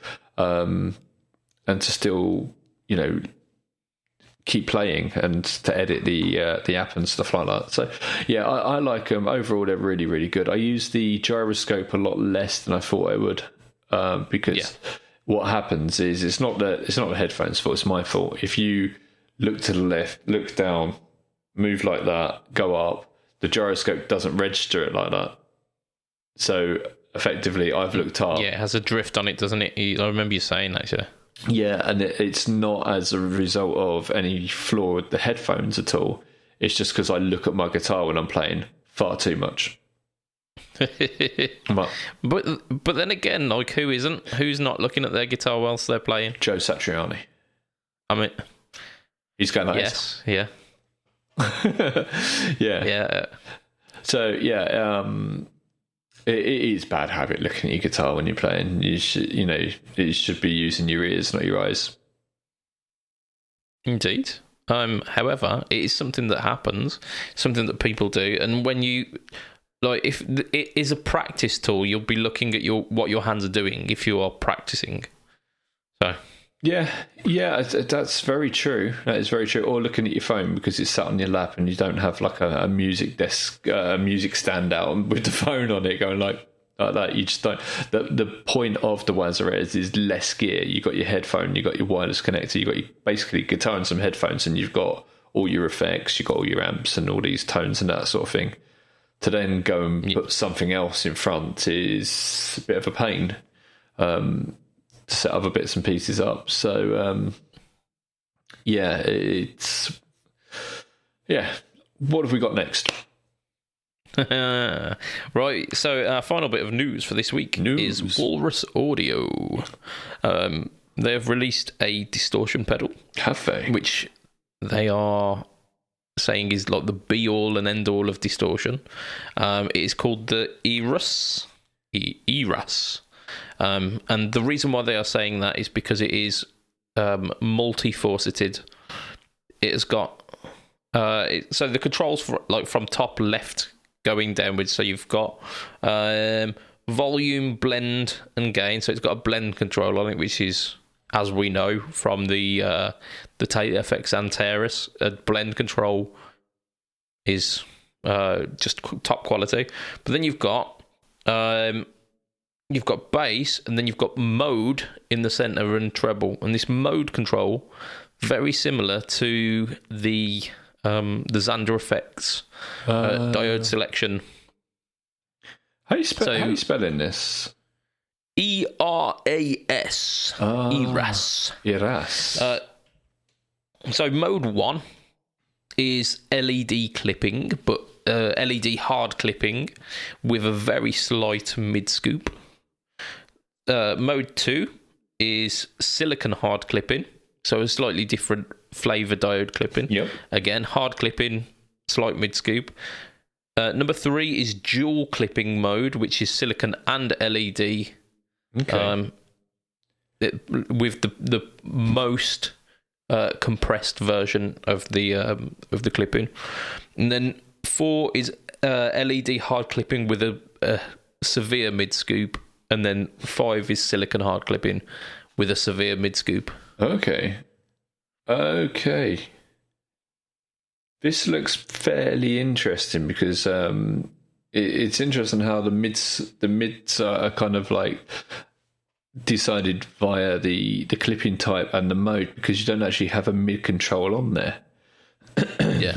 keep playing and to edit the app and stuff like that. So yeah, I like them. Overall, they're really, really good. I use the gyroscope a lot less than I thought I would, because what happens is it's not the headphones' fault, it's my fault. If you look to the left, look down, move like that, go up, the gyroscope doesn't register it like that. So effectively, I've looked up. Yeah, it has a drift on it, doesn't it? I remember you saying that, yeah. Yeah, and it's not as a result of any flaw with the headphones at all. It's just because I look at my guitar when I'm playing far too much. But then again, like, who's not looking at their guitar whilst they're playing? Joe Satriani. I mean, he's going like yes, yeah. Yeah. So yeah, it is bad habit looking at your guitar when you're playing. You should be using your ears, not your eyes. Indeed. However, it is something that happens, something that people do, and when you if it is a practice tool, you'll be looking at what your hands are doing if you are practicing. So. Yeah, that's very true. That is very true. Or looking at your phone because it's sat on your lap and you don't have like a music desk, music stand out with the phone on it going like that. You just don't. The point of the Wazza Airs is less gear. You got your headphone, you got your wireless connector, you got your basically guitar and some headphones, and you've got all your effects, you got all your amps and all these tones and that sort of thing. To then go and put something else in front is a bit of a pain. To set other bits and pieces up. So, what have we got next? Right, so our final bit of news for this week is Walrus Audio. They've released a distortion pedal. Have they? Which they are saying is like the be-all and end-all of distortion. It is called the Eras. And the reason why they are saying that is because it is multi-faceted. It has got so the controls from top left going downwards. So you've got volume, blend, and gain. So it's got a blend control on it, which is, as we know from the FX and Ferris, a blend control is just top quality. But then you've got you've got bass, and then you've got mode in the center and treble. And this mode control, very similar to the Xander Effects diode selection. How are you spelling this? ERAS. ERAS. ERAS. So mode 1 is LED clipping, but LED hard clipping with a very slight mid scoop. Mode 2 is silicon hard clipping, so a slightly different flavor diode clipping. Yep. Again, hard clipping, slight mid scoop. Number 3 is dual clipping mode, which is silicon and LED. Okay. With the most compressed version of the clipping. And then 4 is LED hard clipping with a severe mid scoop, and then 5 is silicon hard clipping with a severe mid scoop. Okay. This looks fairly interesting because it's interesting how the mids are kind of like decided via the clipping type and the mode, because you don't actually have a mid control on there. Yeah,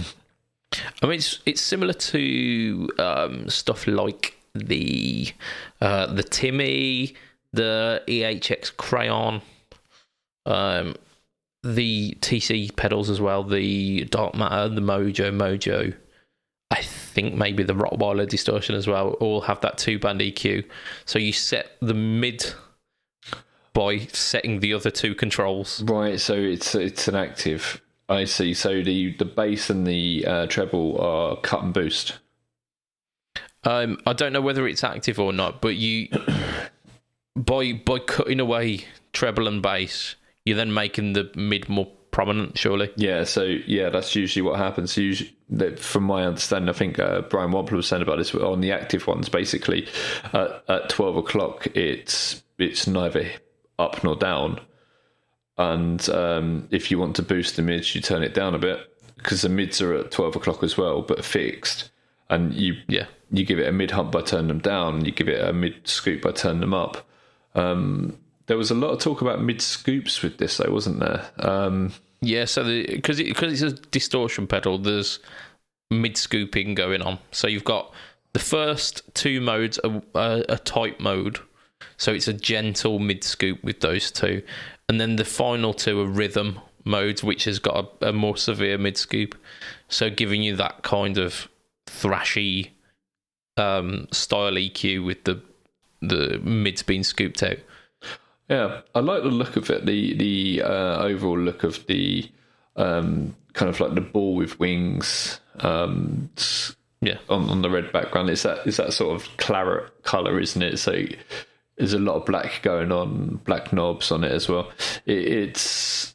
I mean it's similar to stuff like the Timmy, the EHX Crayon, the TC pedals as well, the Dark Matter, the Mojo. I think maybe the Rottweiler distortion as well all have that 2-band EQ. So you set the mid by setting the other 2 controls. Right, so it's an active. I see. So the bass and the treble are cut and boost. I don't know whether it's active or not, but you by cutting away treble and bass, you're then making the mid more prominent, surely. Yeah, so yeah, that's usually what happens. Usually, from my understanding, I think Brian Wampler was saying about this on the active ones. Basically, at 12 o'clock, it's neither up nor down, and if you want to boost the mids, you turn it down a bit, because the mids are at 12 o'clock as well, but fixed, and you give it a mid hump by turning them down, and you give it a mid scoop by turning them up. There was a lot of talk about mid scoops with this, though, wasn't there? Yeah, so because it's a distortion pedal, there's mid scooping going on. So you've got the first 2 modes are a type mode, so it's a gentle mid scoop with those 2, and then the final 2 are rhythm modes, which has got a more severe mid scoop, so giving you that kind of thrashy style EQ with the mids being scooped out. Yeah, I like the look of it. The overall look of the kind of like the ball with wings. On the red background, it's that sort of claret colour, isn't it? So there's a lot of black going on, black knobs on it as well. It's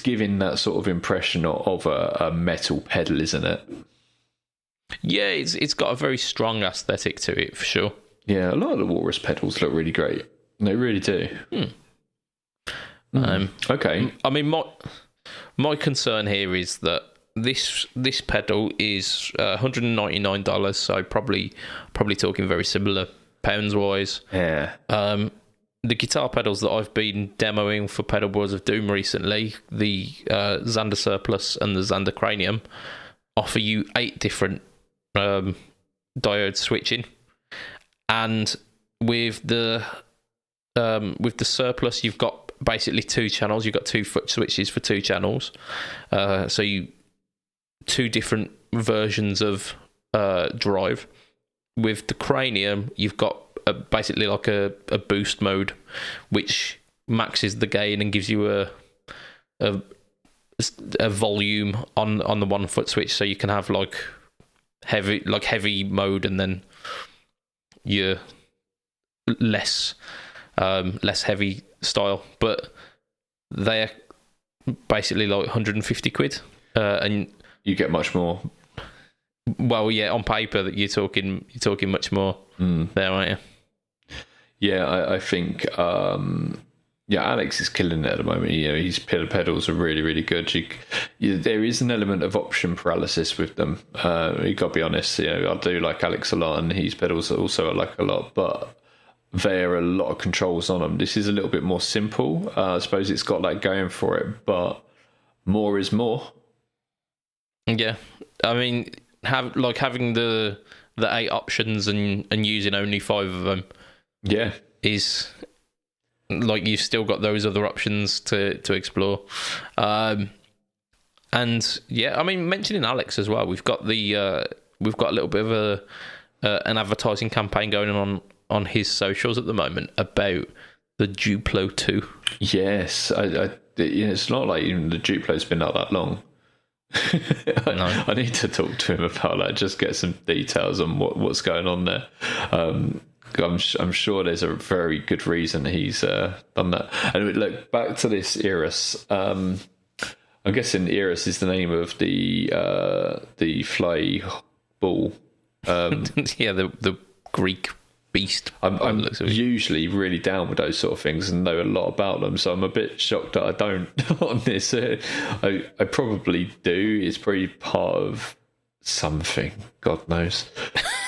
giving that sort of impression of a metal pedal, isn't it? Yeah, it's got a very strong aesthetic to it, for sure. Yeah, a lot of the Walrus pedals look really great. They really do. Okay. I mean, my concern here is that this pedal is $199, so probably talking very similar pounds wise. Yeah. The guitar pedals that I've been demoing for Pedal Boards of Doom recently, the Xander Surplus and the Xander Cranium, offer you 8 different diode switching, and with the Surplus, you've got basically 2 channels. You've got 2 foot switches for 2 channels. So 2 different versions of drive. With the Cranium, you've got basically like a boost mode, which maxes the gain and gives you a volume on the 1 foot switch. So you can have like heavy mode, and then your less heavy style, but they're basically like 150 quid, and you get much more. Well, yeah, on paper that you're talking much more there, aren't you? Yeah, I think Alex is killing it at the moment. His pedals are really, really good. There is an element of option paralysis with them. You got to be honest. I do like Alex a lot, and his pedals also I like a lot, but there are a lot of controls on them. This is a little bit more simple. I suppose it's got that going for it, but more is more. Yeah, I mean, having the 8 options and using only 5 of them. Yeah, is like you've still got those other options to explore. And yeah, I mean, mentioning Alex as well, we've got a little bit of an advertising campaign going on his socials at the moment about the Duplo 2. Yes, it's not like even the Duplo's been out that long. No. I need to talk to him about that, just get some details on what's going on there. I'm sure there's a very good reason he's done that. And look, back to this Eris. I'm guessing Eris is the name of the fly ball. Yeah, the Greek beast. I'm usually really down with those sort of things and know a lot about them, so I'm a bit shocked that I don't on this. I probably do. It's probably part of something. God knows.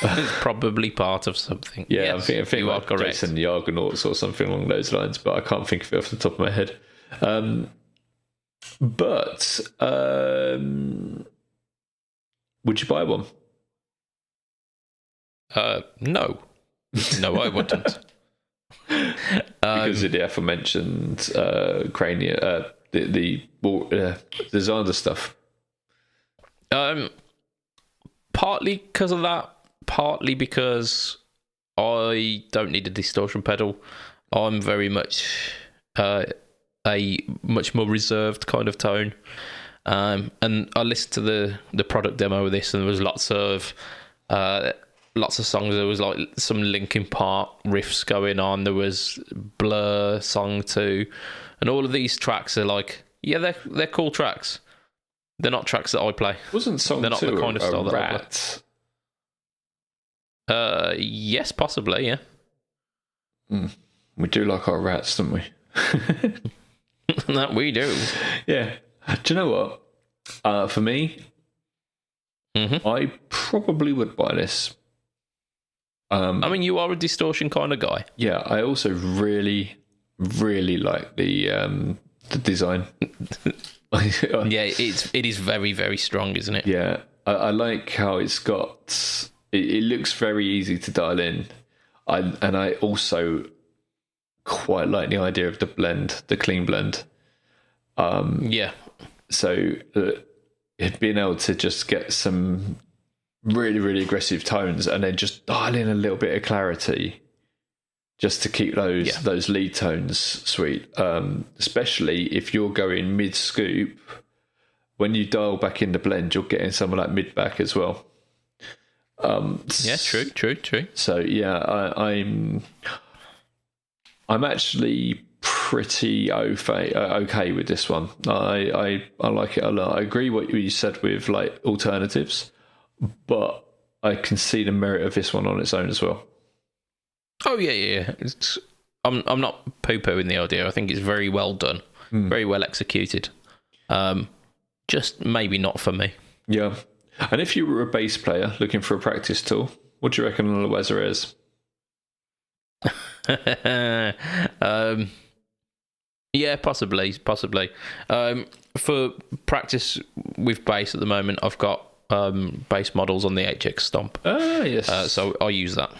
It's probably part of something. Yeah, yes, I think you like are correct. Jason the Argonauts or something along those lines, but I can't think of it off the top of my head. But would you buy one? No, I wouldn't. Because of the aforementioned cranium, there's other stuff. Partly because of that, partly because I don't need a distortion pedal. I'm very much a much more reserved kind of tone. And I listened to the product demo of this, and there was lots of songs. There was like some Linkin Park riffs going on. There was Blur Song 2, and all of these tracks are like, yeah, they're cool tracks. They're not tracks that I play. Wasn't Song 2 they're not the kind of style that rat? I play. Yes, possibly, yeah. We do like our rats, don't we? That we do. Yeah. Do you know what? For me, I probably would buy this. I mean, you are a distortion kind of guy. Yeah, I also really, really like the design. Yeah, it is very, very strong, isn't it? Yeah, I like how it's got. It looks very easy to dial in, and I also quite like the idea of the clean blend. Yeah. So being able to just get some really, really aggressive tones and then just dial in a little bit of clarity just to keep those lead tones sweet. Especially if you're going mid scoop, when you dial back in the blend, you're getting some of that mid back as well. Yeah, true. So yeah, I'm actually pretty okay with this one. I like it a lot. I agree what you said with like alternatives, but I can see the merit of this one on its own as well. Oh yeah. I'm not poo-pooing the idea. I think it's very well done, very well executed. Just maybe not for me. Yeah. And if you were a bass player looking for a practice tool, what do you reckon on the Weather is? Yeah, possibly. For practice with bass at the moment, I've got bass models on the HX Stomp. Ah, yes. So I use that.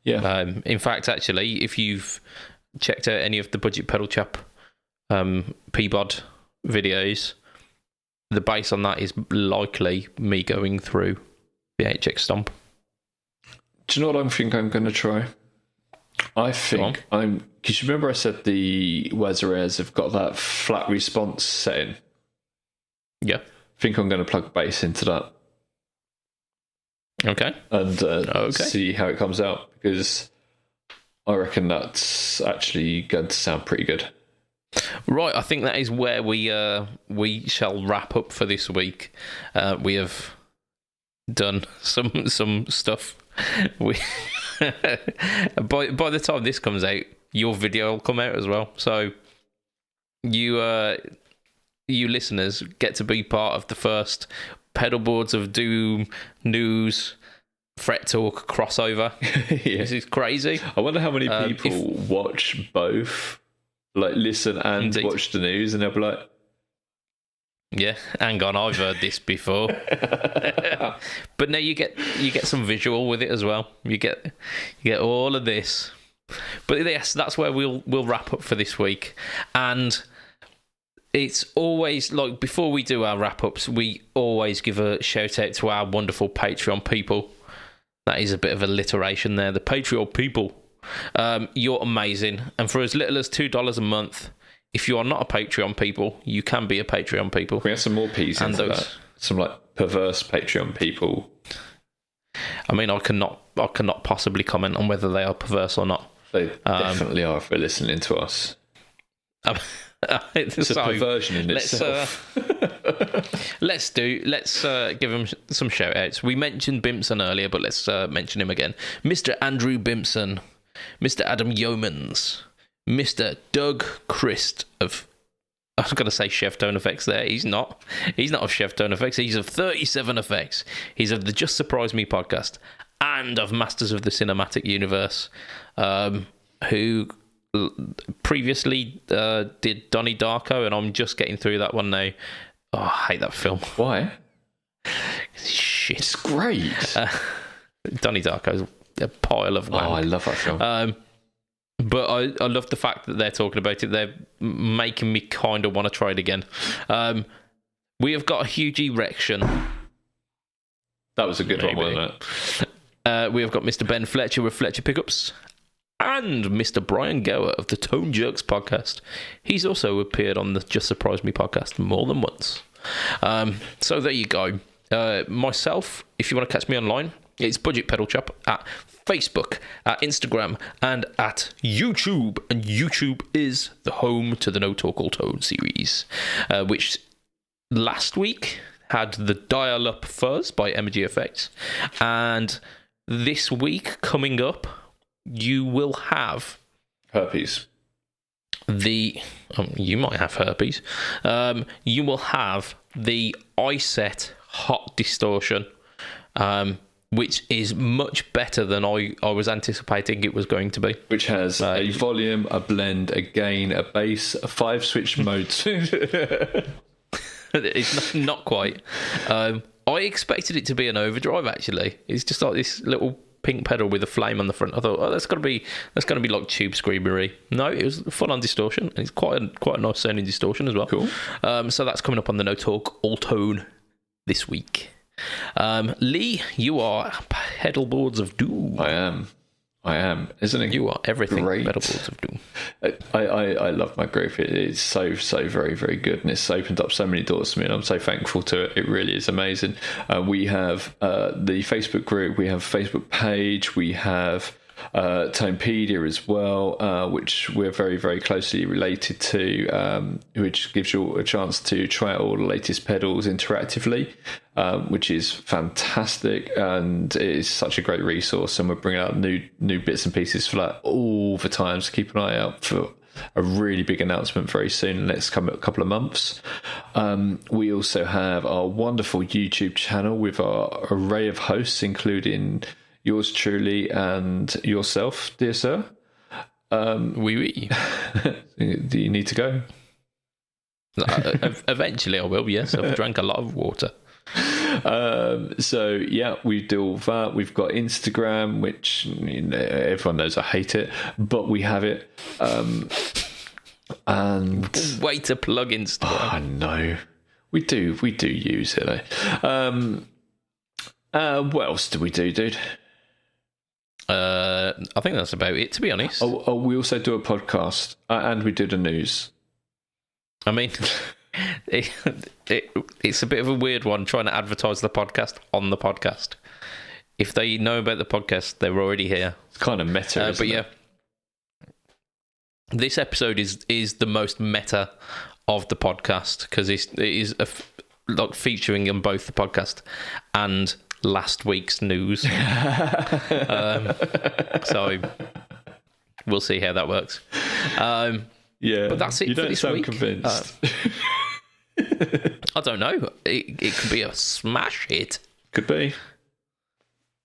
Yeah. In fact, actually, if you've checked out any of the BudgetPedalChap PBOD videos, the bass on that is likely me going through the HX Stomp. Do you know what I think I'm going to try? I think because you remember I said the Weathers have got that flat response setting. Yeah. I think I'm going to plug bass into that. Okay. And see how it comes out, because I reckon that's actually going to sound pretty good. Right, I think that is where we shall wrap up for this week. We have done some stuff. By the time this comes out, your video will come out as well. So you listeners get to be part of the first Pedal Boards of Doom news Fret Talk crossover. Yeah. This is crazy. I wonder how many people watch both, like listen and Indeed. watch the news, and they'll be like, yeah, hang on, I've heard this before. But no, you get some visual with it as well. You get all of this. But yes, that's where we'll wrap up for this week. And it's always like, before we do our wrap ups, we always give a shout out to our wonderful Patreon people. That is a bit of alliteration there. The Patreon people. You're amazing. And for as little as $2 a month, if you are not a Patreon people, you can be a Patreon people. we have some more P's into that. Some like perverse Patreon people. I mean, I cannot possibly comment on whether they are perverse or not. They definitely are if they're listening to us. It's a perversion in itself. Let's give him some shout outs. We mentioned Bimpson earlier, but let's mention him again. Mr. Andrew Bimpson, Mr. Adam Yeomans, Mr. Doug Christ of, I was going to say Chef Tone Effects there. He's not of Chef Tone Effects. He's of 37 Effects. He's of the Just Surprise Me podcast and of Masters of the Cinematic Universe, who previously did Donnie Darko, and I'm just getting through that one now. Oh, I hate that film. Why? Shit. It's great. Donnie Darko's a pile of wank. Oh, I love that film. But I love the fact that they're talking about it. They're making me kind of want to try it again. We have got a huge erection. That was a good one, wasn't it? We have got Mr. Ben Fletcher with Fletcher Pickups and Mr. Brian Gower of the Tone Jerks podcast. He's also appeared on the Just Surprise Me podcast more than once. So there you go. Myself, if you want to catch me online, it's BudgetPedalChap at Facebook, at Instagram, and at YouTube. And YouTube is the home to the No Talk All Tone series, which last week had the Dial Up Fuzz by Emoji Effects. And this week, coming up, you will have herpes. You might have herpes. You will have the iSet Hot Distortion, which is much better than I was anticipating it was going to be. Which has a volume, a blend, a gain, a bass, a 5-switch modes. It's not quite. I expected it to be an overdrive. Actually, it's just like this little pink pedal with a flame on the front. I thought, oh, that's got to be like Tube Screamery. No, it was full on distortion, and it's quite a nice sounding distortion as well. Cool. So that's coming up on the No Talk All Tone this week. Lee, you are Pedalboards of Doom. I am. Isn't it? You are everything. Great. Pedalboards of Doom. I love my group. It's so very, very good, and it's opened up so many doors for me, and I'm so thankful to it. It really is amazing. We have the Facebook group, we have a Facebook page, we have Tonepedia as well, which we're very, very closely related to, which gives you a chance to try out all the latest pedals interactively, which is fantastic, and it is such a great resource, and we're bringing out new bits and pieces for that all the time, so keep an eye out for a really big announcement very soon in the next couple of months. We also have our wonderful YouTube channel with our array of hosts, including yours truly and yourself, dear sir. Oui. Do you need to go? Eventually I will, yes. I've drank a lot of water. So yeah, we do all that. We've got Instagram, which everyone knows I hate it, but we have it. And way to plug Instagram. Oh, I know. We do use it though. What else do we do, dude? I think that's about it, to be honest. Oh, we also do a podcast, and we do the news. I mean, it's a bit of a weird one trying to advertise the podcast on the podcast. If they know about the podcast, they're already here. It's kind of meta, isn't but it? yeah, this episode is the most meta of the podcast, because it is like featuring on both the podcast and last week's news. So we'll see how that works. Yeah, but that's it. You for don't this sound week. Convinced. I don't know. It could be a smash hit. Could be.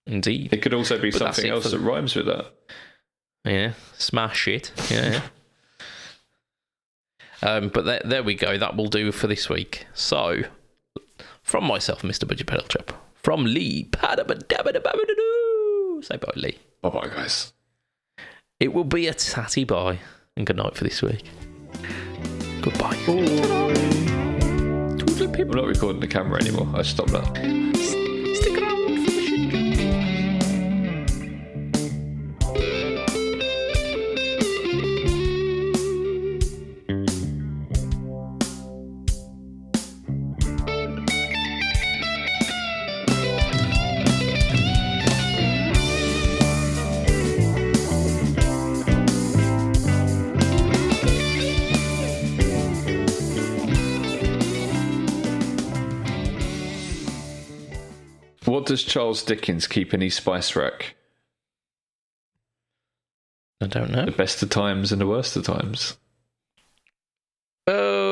Indeed. It could also be But something else that rhymes with that. Yeah, smash it. Yeah. But there we go. That will do for this week. So, from myself, Mr. Budget Pedal Chap, from Lee, say bye, Lee. Bye-bye, guys. It will be a tatty bye and good night for this week. Goodbye. I'm not recording the camera anymore. I stopped that. Stick around for the shit. What does Charles Dickens keep in his spice rack? I don't know. The best of times and the worst of times. Oh.